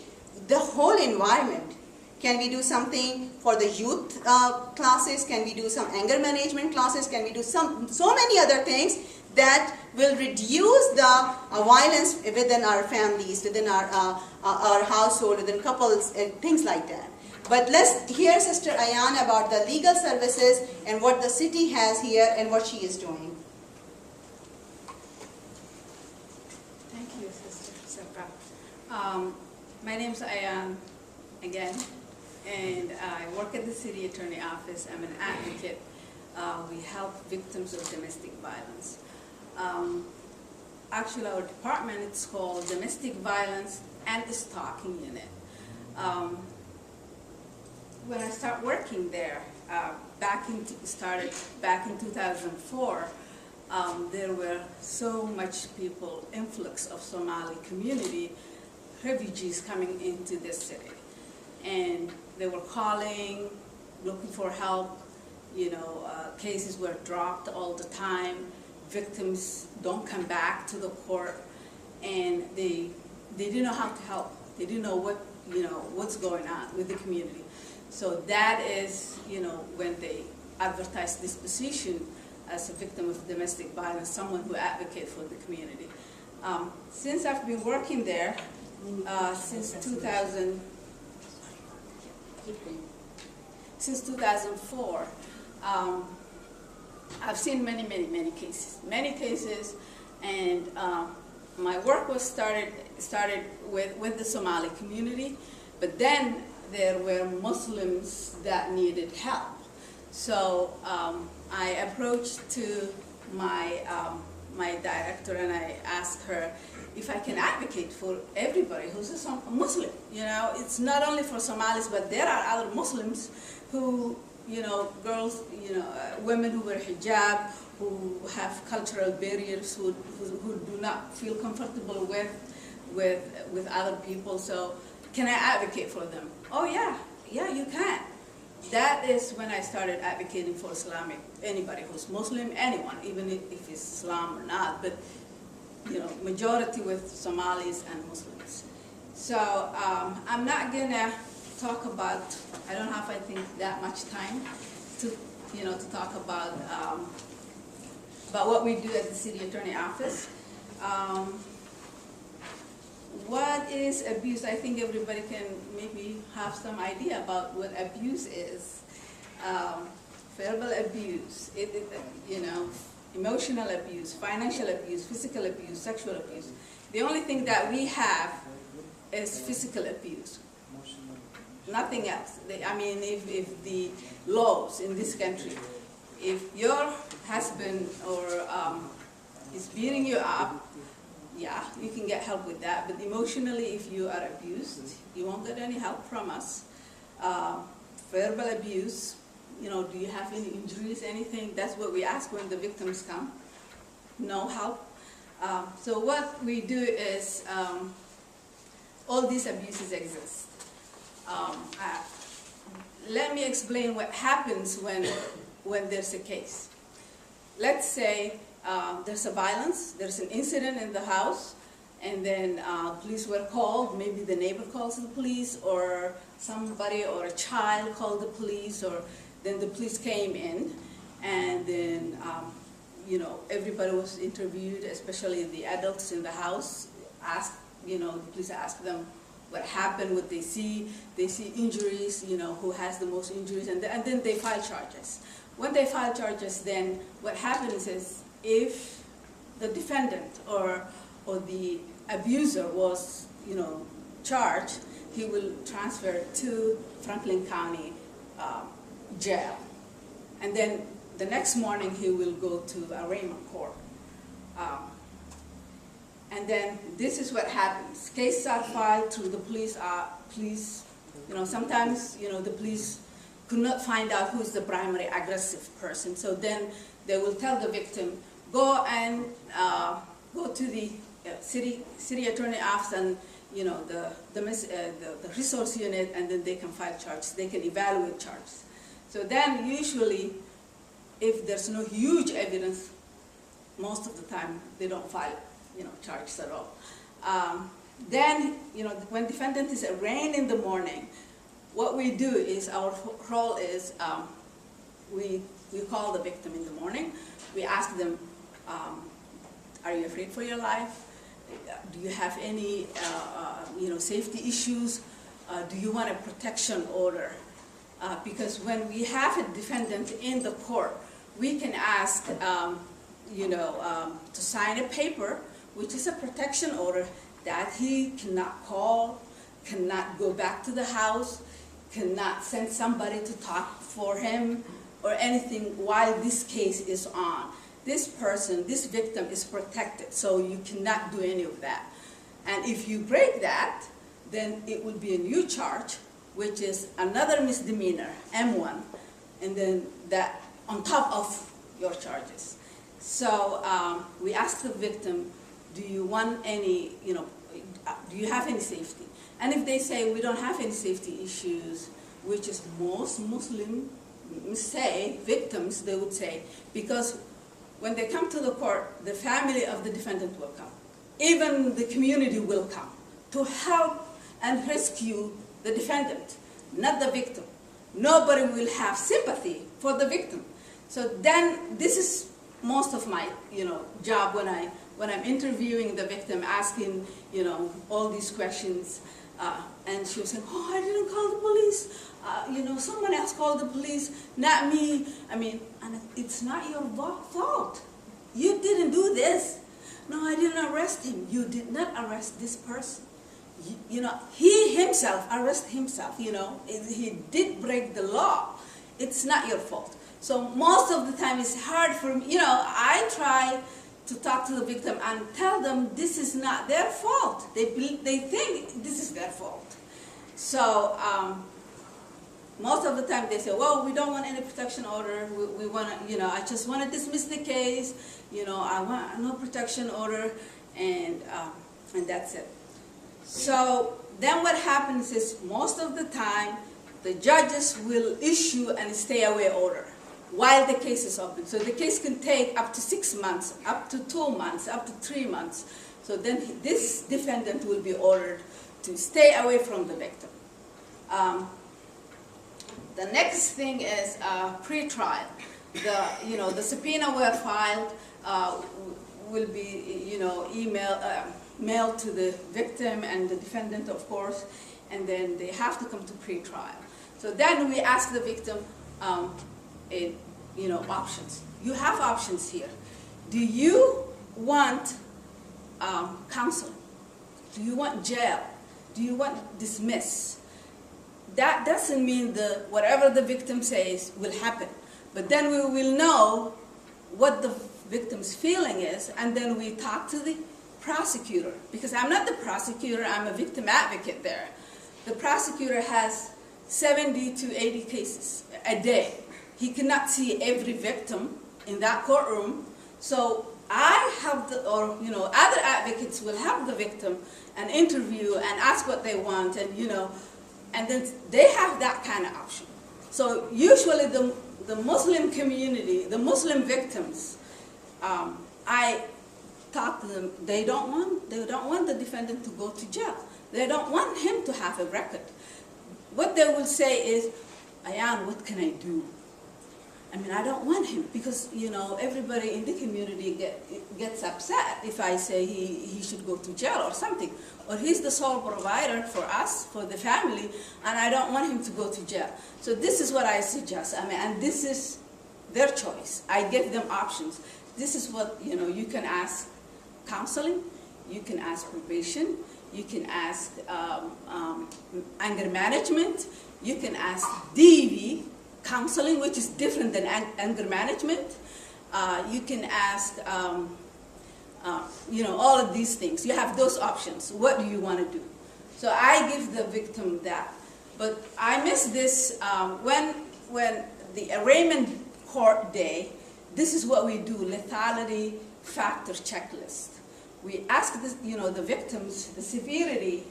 the whole environment? Can we do something for the youth classes? Can we do some anger management classes? Can we do so many other things that will reduce the violence within our families, within our household, within couples, and things like that. But let's hear Sister Ayan about the legal services and what the city has here and what she is doing. Thank you, Sister Sarkar. My name is Ayan again, and I work at the City Attorney Office. I'm an advocate. We help victims of domestic violence. Actually, our department, it's called Domestic Violence and Stalking Unit. When I started working there, started back in 2004, there were so much influx of Somali community, refugees coming into this city. And they were calling, looking for help, cases were dropped all the time, victims don't come back to the court, and they didn't know how to help. They didn't know what's going on with the community. So that is, when they advertise this position as a victim of domestic violence, someone who advocates for the community. Since I've been working there, since 2004, I've seen many cases, and my work was started with the Somali community, but then there were Muslims that needed help. So I approached to my director, and I asked her if I can advocate for everybody who's a Muslim. It's not only for Somalis, but there are other Muslims who, girls, women who wear hijab, who have cultural barriers, who do not feel comfortable with other people. So can I advocate for them? Oh yeah, you can. That is when I started advocating for anybody who's Muslim, anyone, even if it's Islam or not, but majority with Somalis and Muslims. So I'm not gonna talk about, I don't have, I think, that much time to talk about what we do at the City Attorney Office. What is abuse? I think everybody can maybe have some idea about what abuse is. Verbal abuse, emotional abuse, financial abuse, physical abuse, sexual abuse. The only thing that we have is physical abuse. Nothing else. If the laws in this country, if your husband or is beating you up, yeah, you can get help with that. But emotionally, if you are abused, you won't get any help from us. Verbal abuse, do you have any injuries, anything? That's what we ask when the victims come. No help. So what we do is, all these abuses exist. Let me explain what happens when there's a case. Let's say there's a violence, there's an incident in the house, and then police were called, maybe the neighbor calls the police, or somebody or a child called the police, or then the police came in, and then everybody was interviewed, especially the adults in the house, asked, the police asked them what happened, what they see injuries, who has the most injuries, and then they file charges. When they file charges, then what happens is if the defendant or the abuser was, charged, he will transfer to Franklin County jail. And then the next morning he will go to arraignment court. And then this is what happens. Cases are filed through the police. Sometimes, the police could not find out who's the primary aggressive person. So then they will tell the victim, go and go to the city attorney office and the resource unit, and then they can file charges. They can evaluate charges. So then usually, if there's no huge evidence, most of the time they don't file charges at all. Then when defendant is arraigned in the morning, what we do is our role is we call the victim in the morning. We ask them, are you afraid for your life? Do you have any safety issues? Do you want a protection order? Because when we have a defendant in the court, we can ask to sign a paper, which is a protection order, that he cannot call, cannot go back to the house, cannot send somebody to talk for him or anything while this case is on. This person, this victim is protected, so you cannot do any of that. And if you break that, then it would be a new charge, which is another misdemeanor, M1, and then that on top of your charges. So we ask the victim, do you want any, do you have any safety? And if they say we don't have any safety issues, which is most Muslim say, victims, they would say, because when they come to the court, the family of the defendant will come. Even the community will come to help and rescue the defendant, not the victim. Nobody will have sympathy for the victim. So then this is most of my job when I'm interviewing the victim, asking all these questions, and she was saying, oh, I didn't call the police, someone else called the police, not me. And it's not your fault. You didn't do this. No, I didn't arrest him. You did not arrest this person. He himself arrested himself. He did break the law. It's not your fault. So most of the time it's hard for me. I try to talk to the victim and tell them this is not their fault. They think this is their fault. So most of the time they say, well, we don't want any protection order. We want to, I just want to dismiss the case. I want no protection order, and that's it. So then what happens is most of the time the judges will issue a stay-away order while the case is open. So the case can take up to 6 months, up to 2 months, up to 3 months. So then this defendant will be ordered to stay away from the victim. The next thing is pre-trial. The subpoena were filed will be mailed to the victim and the defendant, of course, and then they have to come to pre-trial. So then we ask the victim, options. You have options here. Do you want counseling? Do you want jail? Do you want dismiss? That doesn't mean whatever the victim says will happen. But then we will know what the victim's feeling is, and then we talk to the prosecutor. Because I'm not the prosecutor, I'm a victim advocate there. The prosecutor has 70 to 80 cases a day. He cannot see every victim in that courtroom. So I have other advocates will have the victim and interview and ask what they want, and and then they have that kind of option. So usually the Muslim community, the Muslim victims, I talk to them. They don't want the defendant to go to jail. They don't want him to have a record. What they will say is, Ayan, what can I do? I mean, I don't want him because, everybody in the community gets upset if I say he should go to jail or something. Or he's the sole provider for us, for the family, and I don't want him to go to jail. So this is what I suggest. I mean, and this is their choice. I give them options. This is what, you can ask counseling, you can ask probation, you can ask anger management, you can ask DV, counseling, which is different than anger management. You can ask, all of these things. You have those options. What do you want to do? So I give the victim that. But I miss this when the arraignment court day, this is what we do, lethality factor checklist. We ask the victims the severity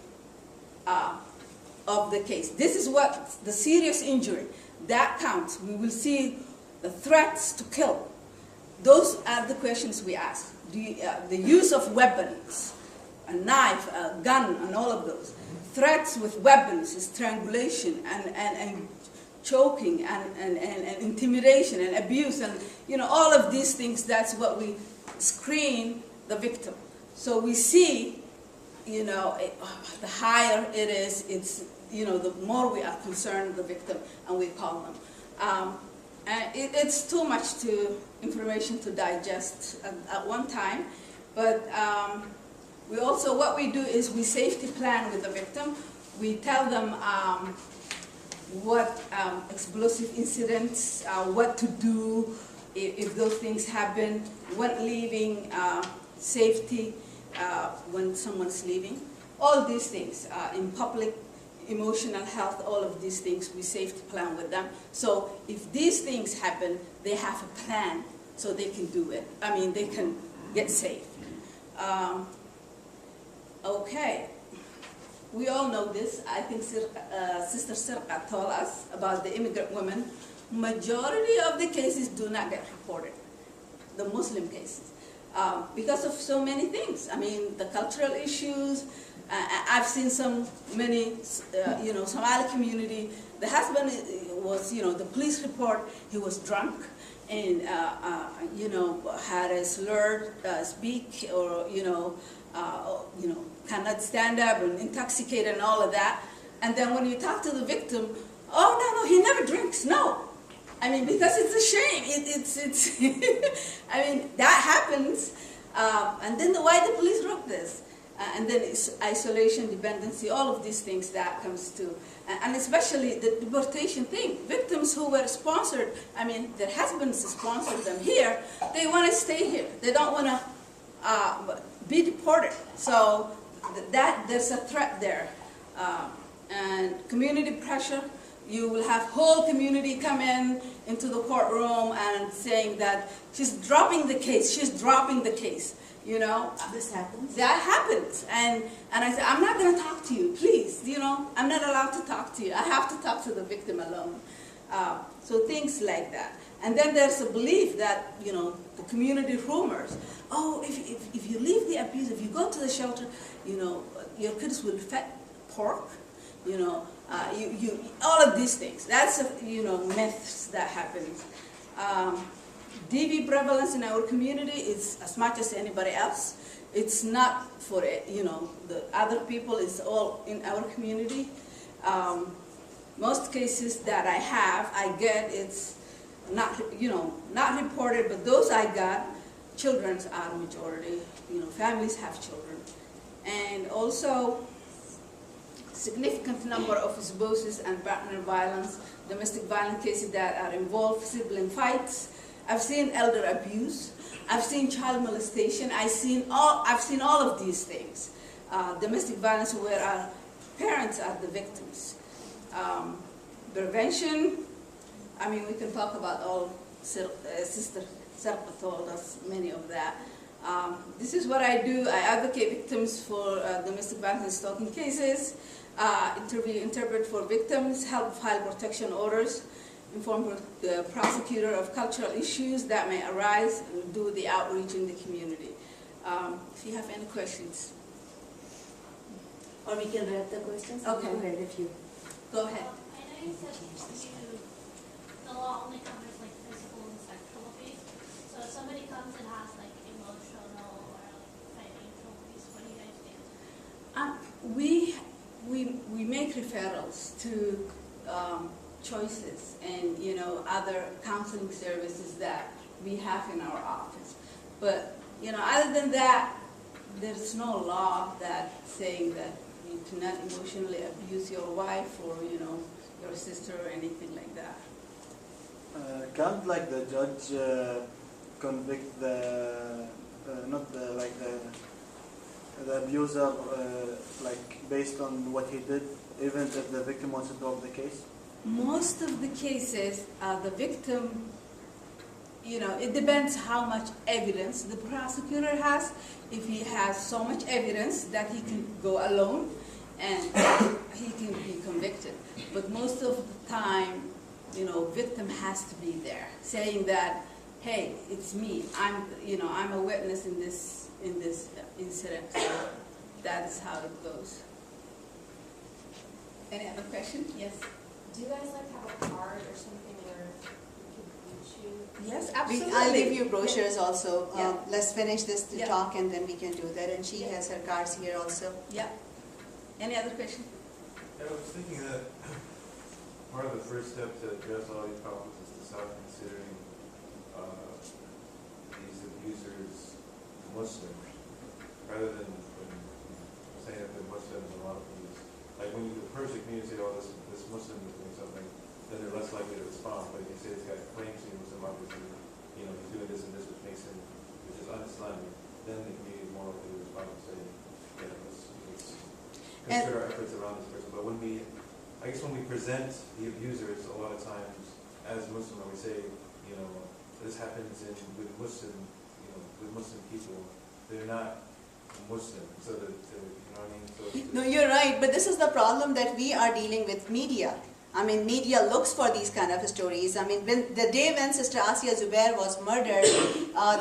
of the case. This is what the serious injury, that counts. We will see the threats to kill. Those are the questions we ask. The use of weapons, a knife, a gun, and all of those. Threats with weapons, strangulation, and choking, and intimidation, and abuse, and all of these things. That's what we screen the victim. So we see, the higher it is, it's, the more we are concerned the victim, and we call them. And it's too much information to digest at one time, but we also, what we do is we safety plan with the victim. We tell them what explosive incidents, what to do if those things happen, when leaving, safety, when someone's leaving, all these things in public, emotional health, all of these things, we safety plan with them. So if these things happen, they have a plan so they can do it. I mean, they can get safe. Okay. We all know this. I think Sister Sirqa told us about the immigrant women. Majority of the cases do not get reported, the Muslim cases, because of so many things. I mean, the cultural issues. I've seen many Somali community. The husband was, the police report, he was drunk and, had a slurred speak or, cannot stand up and intoxicated and all of that. And then when you talk to the victim, oh, no, he never drinks, no. I mean, because it's a shame. It's I mean, that happens. And then why the police wrote this? And then it's isolation, dependency, all of these things that comes to, and especially the deportation thing. Victims who were sponsored, I mean, their husbands sponsored them here, they want to stay here. They don't want to be deported. So there's a threat there. And community pressure, you will have whole community come into the courtroom and saying that she's dropping the case, This happens? That happens. And I said, I'm not going to talk to you, please. I'm not allowed to talk to you. I have to talk to the victim alone. So things like that. And then there's a belief that, the community rumors, oh, if you leave the abuse, if you go to the shelter, your kids will fed pork, all of these things. That's, myths that happen. DV prevalence in our community is as much as anybody else. It's not for the other people. It's all in our community. Most cases that I get, it's not not reported, but those I got, children are majority. Families have children, and also significant number of abuses and partner violence, domestic violence cases that are involved, sibling fights. I've seen elder abuse. I've seen child molestation. I've seen all of these things. Domestic violence where our parents are the victims. Prevention. I mean, we can talk about all. Sister Serpa told us many of that. This is what I do. I advocate victims for domestic violence and stalking cases. Interpret for victims. Help file protection orders. Inform the prosecutor of cultural issues that may arise, and do the outreach in the community. If you have any questions. Or we can read the questions? Okay. Go ahead if you... Go ahead. I know you said the law only covers like physical referrals to choices and, other counseling services that we have in our office. But, other than that, there's no law that saying that you do not emotionally abuse your wife or, your sister or anything like that. Can't like the judge convict the not the like the abuser like based on what he did, even if the victim wants to drop the case? Most of the cases, the victim, it depends how much evidence the prosecutor has. If he has so much evidence that he can go alone and he can be convicted. But most of the time, victim has to be there, saying that, hey, it's me. I'm a witness in this incident. So that is how it goes. Any other question? Yes. Do you guys have a card or something where we can reach you? Yes, absolutely. I'll leave you brochures also. Yeah. Let's finish this Yeah. talk and then we can do that. And she Yeah. has her cards here also. Yeah. Any other question? I was thinking that part of the first step to address all these problems is to start considering these abusers Muslims, rather than saying that they're Muslims. A lot of these, like when the Persian community say, "Oh, this Muslim is doing something," then they're less likely to respond. But if you say this guy claims to be Muslim, obviously, he's doing this and this, which is un-Islamic, then the community is more likely to respond and say, let's consider our efforts around this person. But when we present the abusers, a lot of times as Muslim, we say, this happens with Muslim people. They're not Muslim, so that you know what I mean. So No, you're right, but this is the problem that we are dealing with media. I mean, media looks for these kind of stories. I mean, the day when Sister Asiya Zubair was murdered,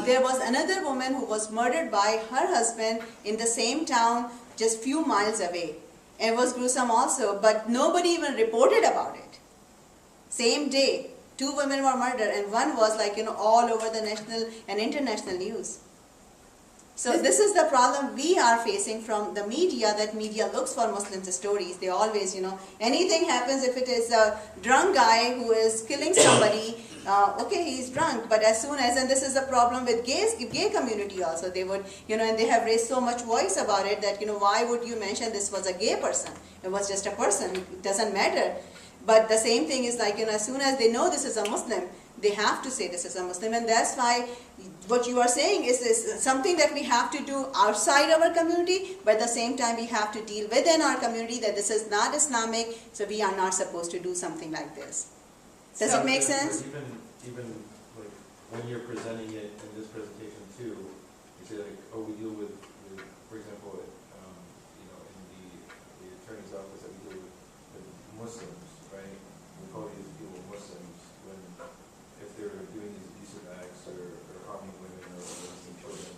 there was another woman who was murdered by her husband in the same town, just few miles away. And it was gruesome also, but nobody even reported about it. Same day, 2 women were murdered, and one was all over the national and international news. So this is the problem we are facing from the media, that media looks for Muslims stories. They always, anything happens. If it is a drunk guy who is killing somebody, okay, he's drunk. But as soon as, and this is a problem with gay community also, they would, and they have raised so much voice about it that, why would you mention this was a gay person? It was just a person. It doesn't matter. But the same thing is as soon as they know this is a Muslim, they have to say this is a Muslim. And that's why what you are saying is something that we have to do outside our community, but at the same time we have to deal within our community that this is not Islamic, so we are not supposed to do something like this. Does it make sense? Even like when you're presenting it in this presentation too, you say we deal with for example, in the attorney's office that we deal with Muslims, right? We call these people Muslims if they're doing these abusive acts or harming women or molesting children.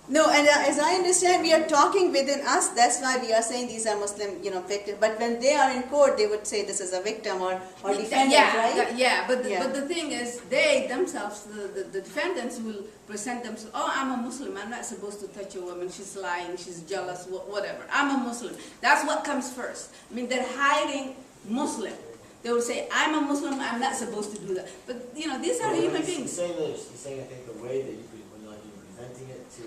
No, and as I understand, we are talking within us. That's why we are saying these are Muslim, victims. But when they are in court, they would say this is a victim or defendant, right? But the thing is, they themselves, the defendants will present themselves. Oh, I'm a Muslim. I'm not supposed to touch a woman. She's lying. She's jealous. Whatever. I'm a Muslim. That's what comes first. I mean, they're hiding Muslim. They will say, I'm a Muslim. I'm not supposed to do that. But these are human beings. He's saying, I think the way that when you're presenting it to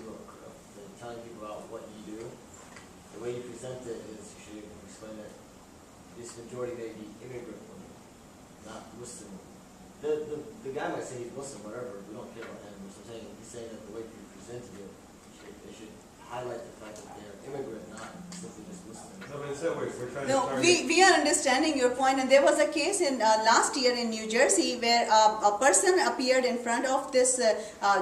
telling people about what you do, the way you present it is you should explain that this majority may be immigrant women, not Muslim. The guy might say he's Muslim, whatever. We don't care about him. So I'm saying, he's saying that the way you presented it, they should highlight the fact that they're immigrant, not simply just Muslim. No, but it's that way. We're trying to No, target. we are understanding your point, and there was a case in last year in New Jersey where a person appeared in front of this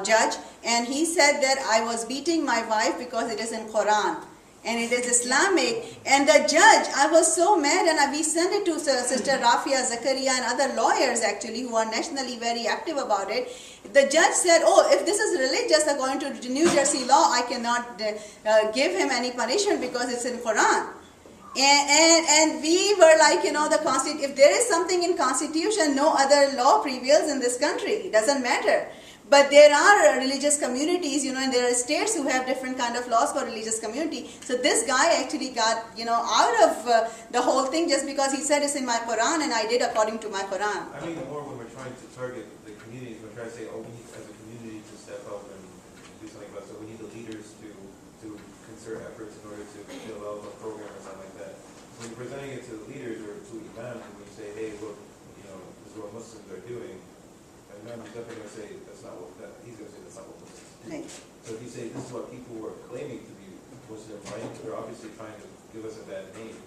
judge, and he said that I was beating my wife because it is in Quran and it is Islamic. And the judge, I was so mad, and we sent it to Sister Rafia Zakaria and other lawyers actually who are nationally very active about it. The judge said, oh, if this is religious according to New Jersey law, I cannot give him any punishment because it's in Quran. And we were like, if there is something in Constitution, no other law prevails in this country. It doesn't matter. But there are religious communities, and there are states who have different kind of laws for religious community. So this guy actually got, out of the whole thing just because he said it's in my Quran and I did according to my Quran. I mean, more when we're trying to target the communities, we're trying to say, we need as a community to step up and do something about it. So we need the leaders to concert efforts in order to develop a program or something like that. When you're presenting it to the leaders or to imams, when you say, hey, look, this is what Muslims are doing, an imam is definitely going to say, he's going to say that's not what Muslims do. Right. So if you say this is what people who are claiming to be Muslim, right, they're obviously trying to give us a bad name,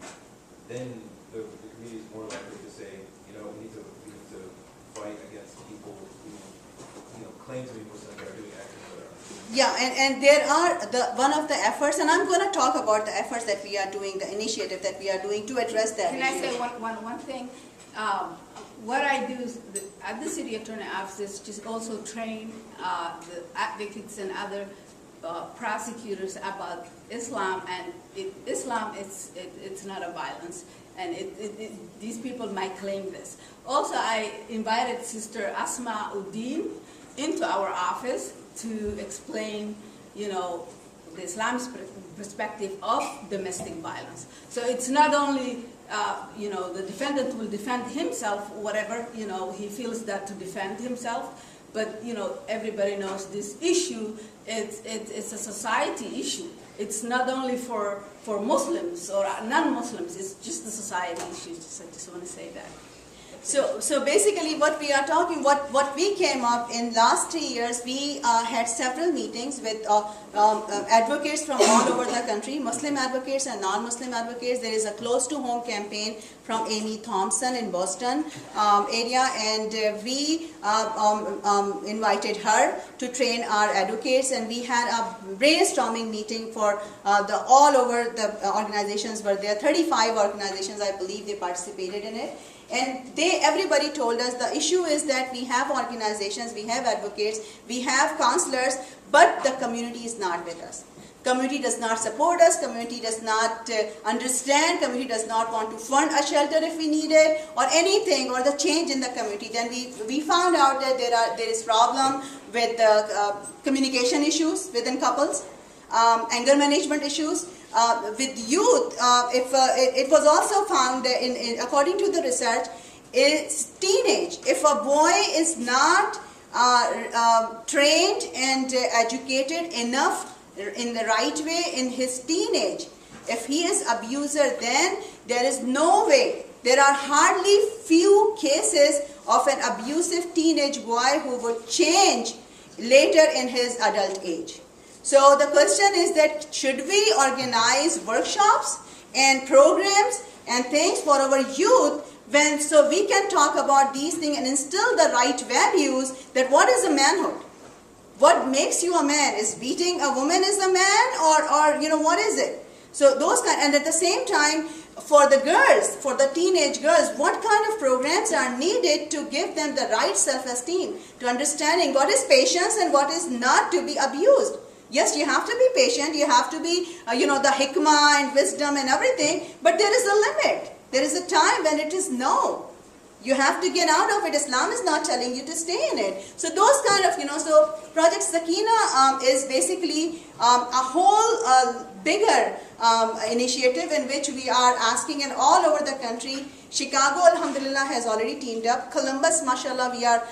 then the community is more likely to say, we need to fight against people who claim to be Muslim but are doing actions that are. Yeah, and there are one of the efforts, and I'm going to talk about the efforts that we are doing, the initiative that we are doing to address that. Can I say one thing? What I do is at the city attorney office, just also train the advocates and other prosecutors about Islam, and Islam it's not a violence, and these people might claim this. Also, I invited Sister Asma Uddin into our office to explain, the Islamic perspective of domestic violence. So it's not only the defendant will defend himself, whatever, he feels that to defend himself, but, everybody knows this issue, it's a society issue. It's not only for Muslims or non-Muslims, it's just a society issue. I just want to say that. So basically what we are talking, what we came up in last 3 years, we had several meetings with advocates from all over the country, Muslim advocates and non-Muslim advocates. There is a close to home campaign from Amy Thompson in Boston area, and we invited her to train our advocates, and we had a brainstorming meeting for all over the organizations were there. 35 organizations, I believe, they participated in it. And everybody told us the issue is that we have organizations, we have advocates, we have counselors, but the community is not with us. Community does not support us, community does not understand, community does not want to fund a shelter if we need it, or anything, or the change in the community. Then we found out that there is problem with communication issues within couples, anger management issues. With youth, it was also found according to the research, it's teenage. If a boy is not trained and educated enough in the right way in his teenage, if he is abuser, then there is no way. There are hardly few cases of an abusive teenage boy who would change later in his adult age. So the question is that should we organize workshops and programs and things for our youth so we can talk about these things and instill the right values, that what is a manhood? What makes you a man? Is beating a woman is a man, or what is it? So those kind, and at the same time, for the girls, for the teenage girls, what kind of programs are needed to give them the right self-esteem, to understanding what is patience and what is not to be abused. Yes, you have to be patient, you have to be, the hikmah and wisdom and everything, but there is a limit. There is a time when it is no. You have to get out of it. Islam is not telling you to stay in it. So those kind of, so Project Sakina is basically a whole bigger initiative in which we are asking, and all over the country. Chicago, alhamdulillah, has already teamed up. Columbus, mashallah, we are,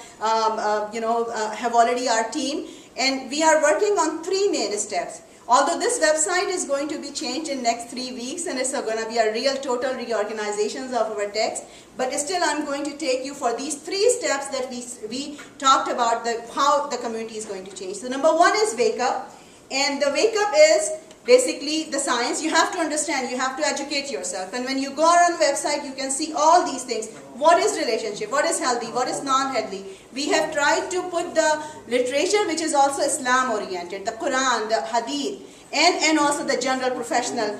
have already our team. And we are working on 3 main steps. Although this website is going to be changed in next 3 weeks, and it's going to be a real total reorganization of our text, but still I'm going to take you for these 3 steps that we talked about, how the community is going to change. So number 1 is wake up, and the wake up is basically the science. You have to understand, you have to educate yourself, and when you go on the website you can see all these things. What is relationship, what is healthy, what is non-healthy. We have tried to put the literature which is also Islam oriented, the Quran, the Hadith, and also the general professional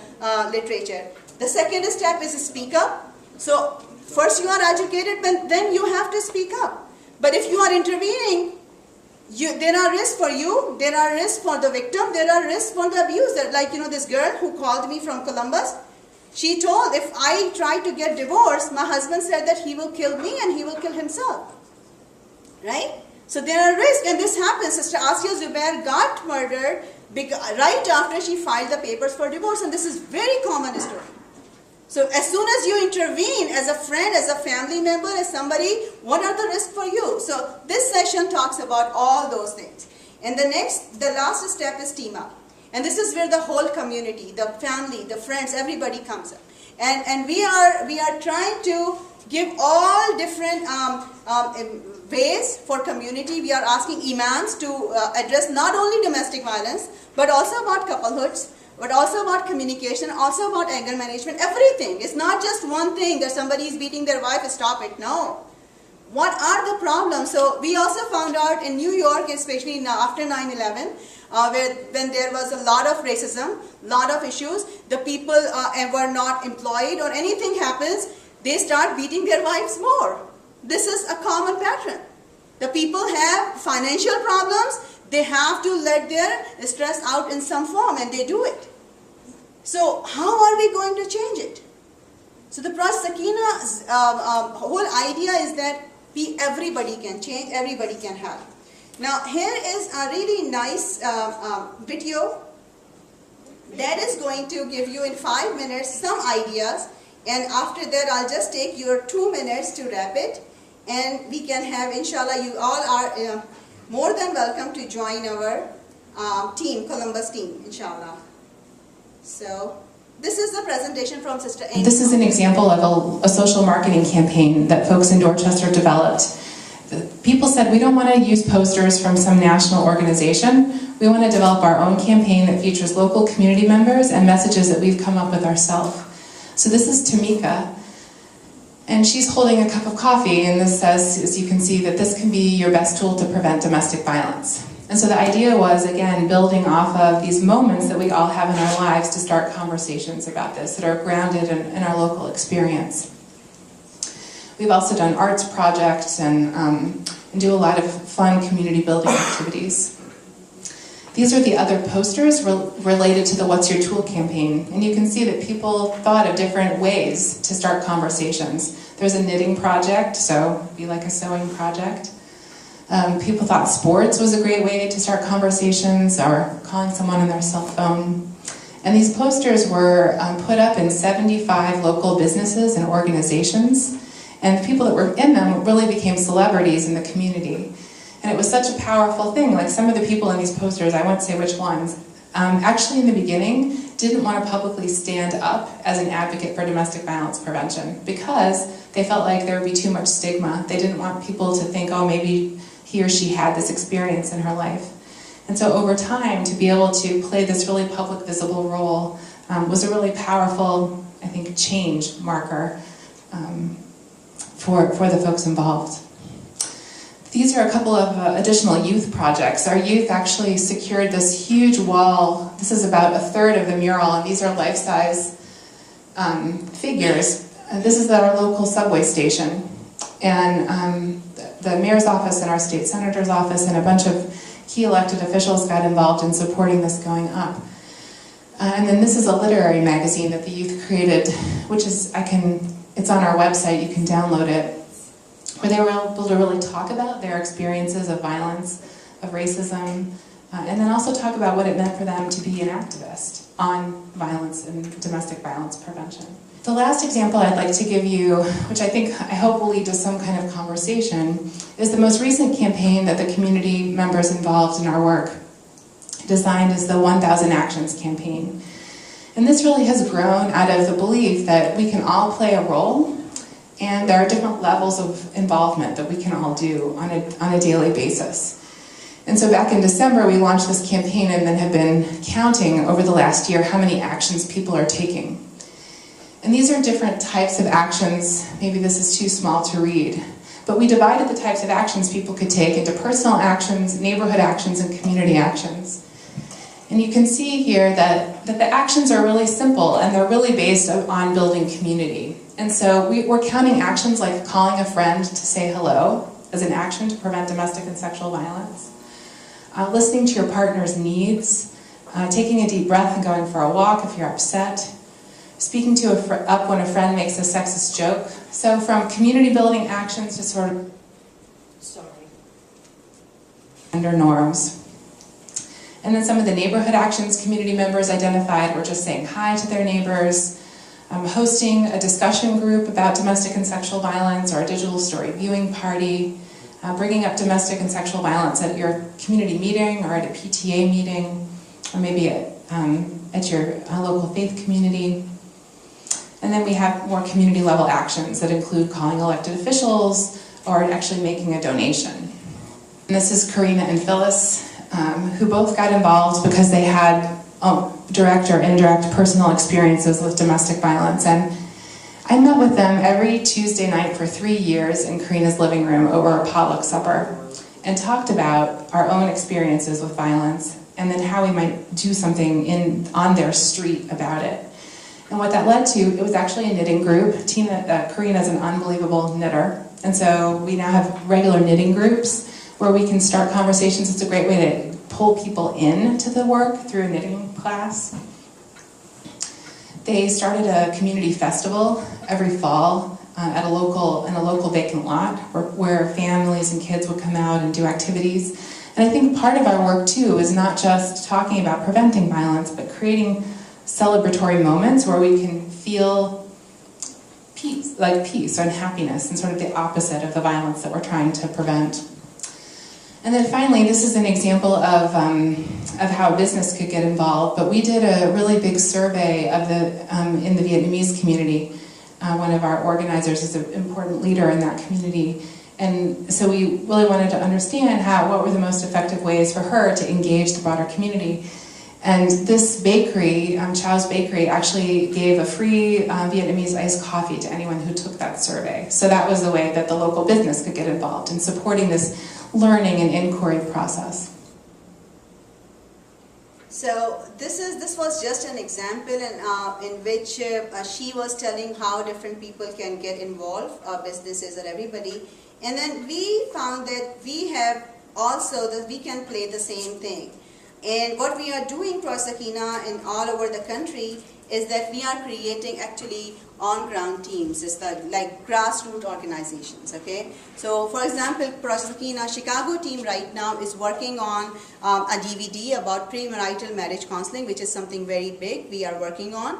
literature. The second step is speak up. So first you are educated, but then you have to speak up. But if you are intervening, there are risks for you, there are risks for the victim, there are risks for the abuser. Like, this girl who called me from Columbus, she told, if I try to get divorced, my husband said that he will kill me and he will kill himself. Right? So there are risks, and this happens. Sister Asya Zubair got murdered right after she filed the papers for divorce, and this is very common story. So as soon as you intervene as a friend, as a family member, as somebody, what are the risks for you? So this session talks about all those things. And the last step is team up. And this is where the whole community, the family, the friends, everybody comes up. And we are trying to give all different ways for community. We are asking imams to address not only domestic violence, but also about couplehoods, but also about communication, also about anger management, everything. It's not just one thing that somebody is beating their wife, stop it. No. What are the problems? So we also found out in New York, especially now after 9/11, when there was a lot of racism, lot of issues, the people were not employed or anything happens, they start beating their wives more. This is a common pattern. The people have financial problems, they have to let their stress out in some form, and they do it. So how are we going to change it? So the Sakina's whole idea is that everybody can change, everybody can help. Now here is a really nice video that is going to give you in 5 minutes some ideas, and after that I'll just take your 2 minutes to wrap it, and we can have, inshallah, you all are more than welcome to join our team, Columbus team, inshallah. So this is the presentation from Sister Amy. This is an example of a social marketing campaign that folks in Dorchester developed. People said, we don't want to use posters from some national organization. We want to develop our own campaign that features local community members and messages that we've come up with ourselves. So this is Tamika, and she's holding a cup of coffee, and this says, as you can see, that this can be your best tool to prevent domestic violence. And so the idea was, again, building off of these moments that we all have in our lives to start conversations about this that are grounded in our local experience. We've also done arts projects and do a lot of fun community building activities. These are the other posters related to the What's Your Tool campaign. And you can see that people thought of different ways to start conversations. There's a knitting project, so it'd be like a sewing project. People thought sports was a great way to start conversations, or calling someone on their cell phone. And these posters were put up in 75 local businesses and organizations. And the people that were in them really became celebrities in the community. And it was such a powerful thing. Like some of the people in these posters, I won't say which ones, actually in the beginning didn't want to publicly stand up as an advocate for domestic violence prevention because they felt like there would be too much stigma. They didn't want people to think, oh, maybe he or she had this experience in her life. And so over time, to be able to play this really public, visible role was a really powerful, I think, change marker for the folks involved. These are a couple of additional youth projects. Our youth actually secured this huge wall. This is about a third of the mural, and these are life-size figures. This is at our local subway station. And the mayor's office and our state senator's office and a bunch of key elected officials got involved in supporting this going up. And then this is a literary magazine that the youth created, which is, it's on our website, you can download it, where they were able to really talk about their experiences of violence, of racism, and then also talk about what it meant for them to be an activist on violence and domestic violence prevention. The last example I'd like to give you, which I hope will lead to some kind of conversation, is the most recent campaign that the community members involved in our work designed as the 1,000 Actions campaign. And this really has grown out of the belief that we can all play a role, and there are different levels of involvement that we can all do on a daily basis. And so back in December, we launched this campaign and then have been counting over the last year how many actions people are taking. And these are different types of actions. Maybe this is too small to read. But we divided the types of actions people could take into personal actions, neighborhood actions, and community actions. And you can see here that the actions are really simple, and they're really based on building community. And so we're counting actions like calling a friend to say hello as an action to prevent domestic and sexual violence, listening to your partner's needs, taking a deep breath and going for a walk if you're upset, speaking up when a friend makes a sexist joke. So from community building actions to sort of... Sorry. gender norms. And then some of the neighborhood actions community members identified were just saying hi to their neighbors, hosting a discussion group about domestic and sexual violence, or a digital story viewing party, bringing up domestic and sexual violence at your community meeting or at a PTA meeting, or maybe at your local faith community. And then we have more community level actions that include calling elected officials or actually making a donation. And this is Karina and Phyllis, who both got involved because they had direct or indirect personal experiences with domestic violence. And I met with them every Tuesday night for 3 years in Karina's living room over a potluck supper and talked about our own experiences with violence and then how we might do something on their street about it. And what that led to, it was actually a knitting group. Karina's an unbelievable knitter. And so we now have regular knitting groups where we can start conversations. It's a great way to pull people into the work through a knitting class. They started a community festival every fall in a local vacant lot where families and kids would come out and do activities. And I think part of our work too is not just talking about preventing violence, but creating celebratory moments where we can feel peace and happiness, and sort of the opposite of the violence that we're trying to prevent. And then finally, this is an example of how business could get involved, but we did a really big survey of in the Vietnamese community. One of our organizers is an important leader in that community, and so we really wanted to understand what were the most effective ways for her to engage the broader community. And this bakery, Chow's Bakery, actually gave a free Vietnamese iced coffee to anyone who took that survey. So that was the way that the local business could get involved in supporting this learning and inquiry process. So this was just an example in which she was telling how different people can get involved, businesses or everybody. And then we found that we have also that we can play the same thing. And what we are doing for Sakina and all over the country is that we are creating actually on-ground teams. It's like grassroots organizations, okay? So for example, Sakina Chicago team right now is working on a DVD about premarital marriage counseling, which is something very big we are working on.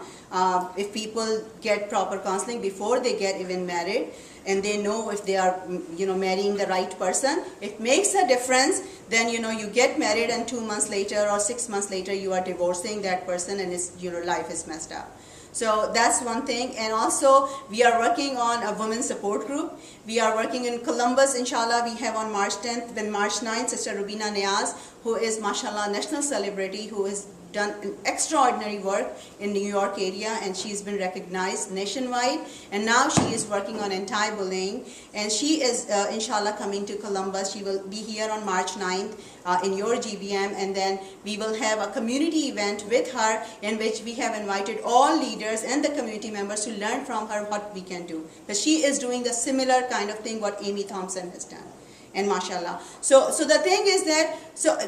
If people get proper counseling before they get even married, and they know if they are, marrying the right person, it makes a difference. Then, you get married and 2 months later or 6 months later, you are divorcing that person and your life is messed up. So that's one thing. And also, we are working on a women's support group. We are working in Columbus, inshallah. We have on March 10th, then March 9th, Sister Rubina Niaz, who is, mashallah, national celebrity, who has done an extraordinary work in New York area, and she's been recognized nationwide. And now she is working on anti-bullying, and she is, inshallah, coming to Columbus. She will be here on March 9th in your GBM, and then we will have a community event with her in which we have invited all leaders and the community members to learn from her what we can do. Because she is doing the similar kind of thing what Amy Thompson has done. And mashallah. So the thing is that,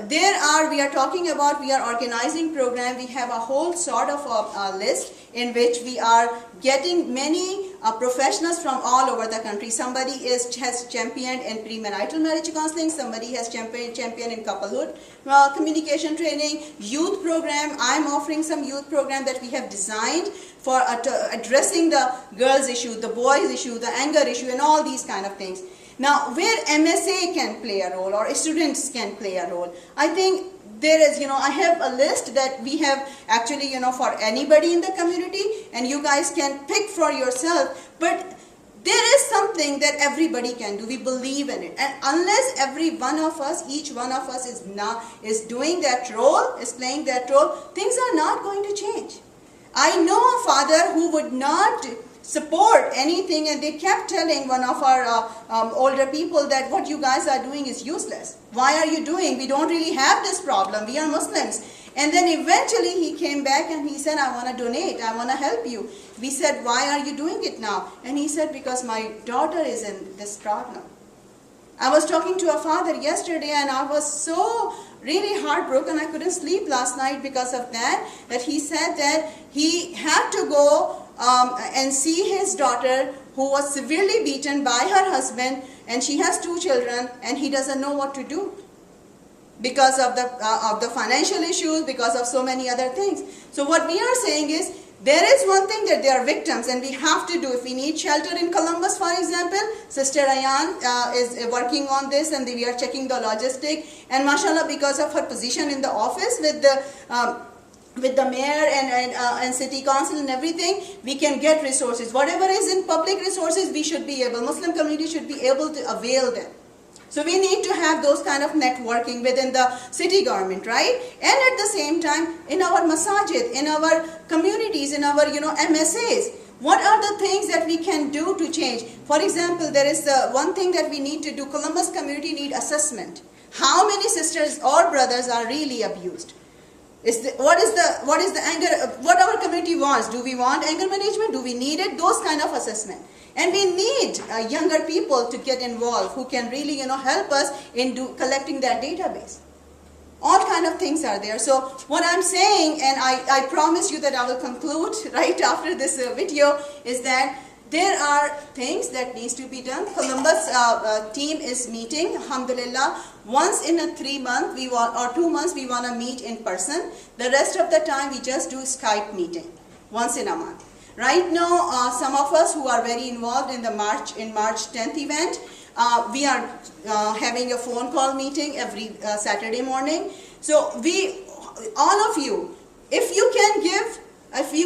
we are organizing program. We have a whole sort of a list in which we are getting many professionals from all over the country. Somebody has championed in premarital marriage counseling. Somebody has championed in couplehood communication training, youth program. I'm offering some youth program that we have designed for addressing the girls issue, the boys issue, the anger issue, and all these kind of things. Now, where MSA can play a role or students can play a role, I think there is, I have a list that we have actually, for anybody in the community, and you guys can pick for yourself. But there is something that everybody can do. We believe in it. And unless every one of us, each one of us is doing that role, is playing that role, things are not going to change. I know a father who would not support anything, and they kept telling one of our older people that what you guys are doing is useless. Why are you doing? We don't really have this problem. We are Muslims. And then eventually he came back and he said, I want to donate. I want to help you. We said, why are you doing it now? And he said, because my daughter is in this problem. I was talking to a father yesterday, and I was so really heartbroken. I couldn't sleep last night because of that he said that he had to go and see his daughter, who was severely beaten by her husband, and she has 2 children, and he doesn't know what to do. because of the financial issues, because of so many other things. So what we are saying is, there is one thing that they are victims, and we have to do. If we need shelter in Columbus, for example, Sister Ayan is working on this, and we are checking the logistic. And mashallah, because of her position in the office with the mayor and city council and everything, we can get resources. Whatever is in public resources, we should be able, Muslim community should be able to avail them. So we need to have those kind of networking within the city government, right? And at the same time, in our masajid, in our communities, in our MSAs, what are the things that we can do to change? For example, there is one thing that we need to do. Columbus community need assessment. How many sisters or brothers are really abused? What is the anger? What our community wants? Do we want anger management? Do we need it? Those kind of assessment. And we need younger people to get involved who can really help us in collecting that database. All kind of things are there. So what I'm saying, and I promise you that I will conclude right after this video, is that there are things that needs to be done. Columbus team is meeting, alhamdulillah, once in a 3 month or 2 months we want to meet in person. The rest of the time we just do Skype meeting once in a month. Right now, some of us who are very involved in the March 10th event, we are having a phone call meeting every Saturday morning. So all of you, if you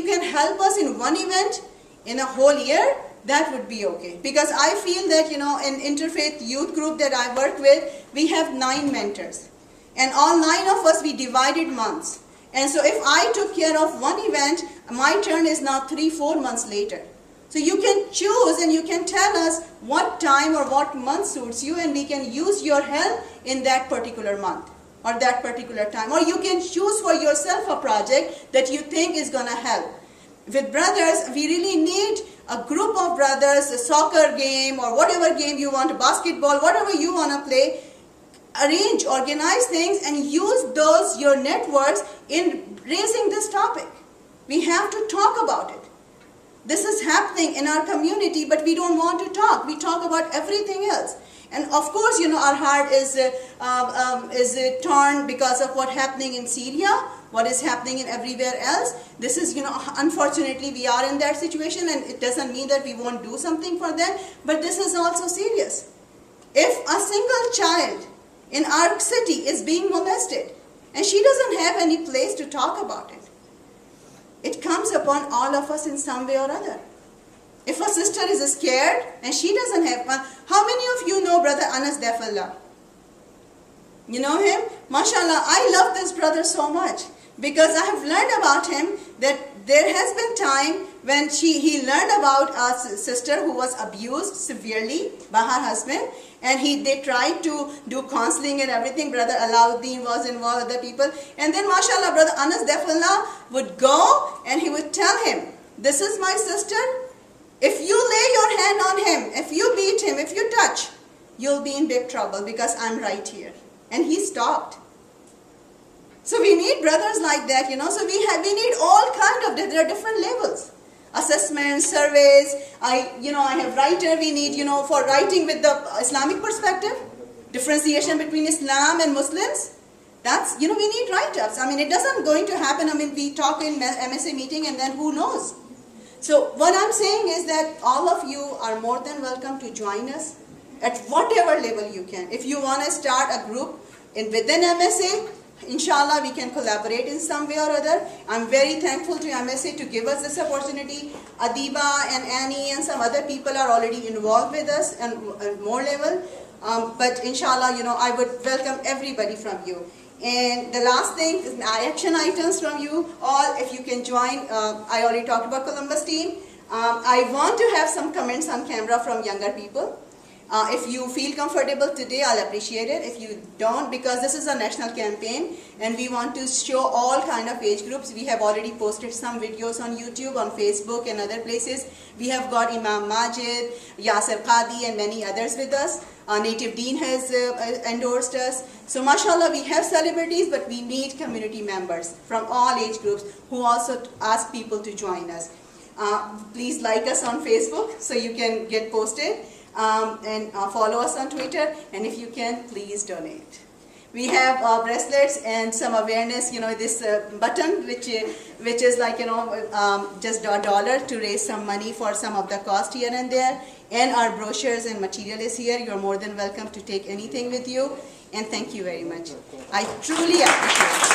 can help us in one event in a whole year, that would be okay. Because I feel that, in interfaith youth group that I work with, we have 9 mentors. And all 9 of us, we divided months. And so if I took care of one event, my turn is now 3-4 months later. So you can choose and you can tell us what time or what month suits you, and we can use your help in that particular month or that particular time. Or you can choose for yourself a project that you think is going to help. With brothers, we really need a group of brothers, a soccer game or whatever game you want, basketball, whatever you want to play. Arrange, organize things and use your networks in raising this topic. We have to talk about it. This is happening in our community, but we don't want to talk. We talk about everything else. And of course, our heart is torn because of what's happening in Syria, what is happening in everywhere else. This is, unfortunately, we are in that situation, and it doesn't mean that we won't do something for them, but this is also serious. If a single child in our city is being molested, and she doesn't have any place to talk about it, it comes upon all of us in some way or other. If a sister is scared and she doesn't have one, how many of you know Brother Anas Defallah? You know him? MashaAllah, I love this brother so much because I have learned about him that there has been time when he learned about a sister who was abused severely by her husband, and they tried to do counseling and everything. Brother Alauddin was involved, other people. And then mashallah, Brother Anas Defallah would go and he would tell him, this is my sister. If you lay your hand on him, if you beat him, if you touch, you'll be in big trouble because I'm right here. And he stopped. So we need brothers like that, So we need all kind of, there are different levels. Assessments, surveys, I have writer, we need, for writing with the Islamic perspective, differentiation between Islam and Muslims. That's, we need write-ups. It doesn't going to happen. We talk in MSA meeting and then who knows. So what I'm saying is that all of you are more than welcome to join us at whatever level you can. If you want to start a group within MSA, inshallah, we can collaborate in some way or other. I'm very thankful to MSA to give us this opportunity. Adiba and Annie and some other people are already involved with us and more level. But inshallah, I would welcome everybody from you. And the last thing is action items from you all. If you can join, I already talked about Columbus team. I want to have some comments on camera from younger people. If you feel comfortable today, I'll appreciate it. If you don't, because this is a national campaign and we want to show all kind of age groups. We have already posted some videos on YouTube, on Facebook and other places. We have got Imam Majid, Yasir Qadi and many others with us. Native Dean has endorsed us. So mashallah, we have celebrities, but we need community members from all age groups who also ask people to join us. Please like us on Facebook so you can get posted. And follow us on Twitter, and if you can, please donate. We have bracelets and some awareness, you know, this button which is like, you know, just $1 to raise some money for some of the cost here and there. And our brochures and material is here. You're more than welcome to take anything with you. And thank you very much. I truly appreciate it.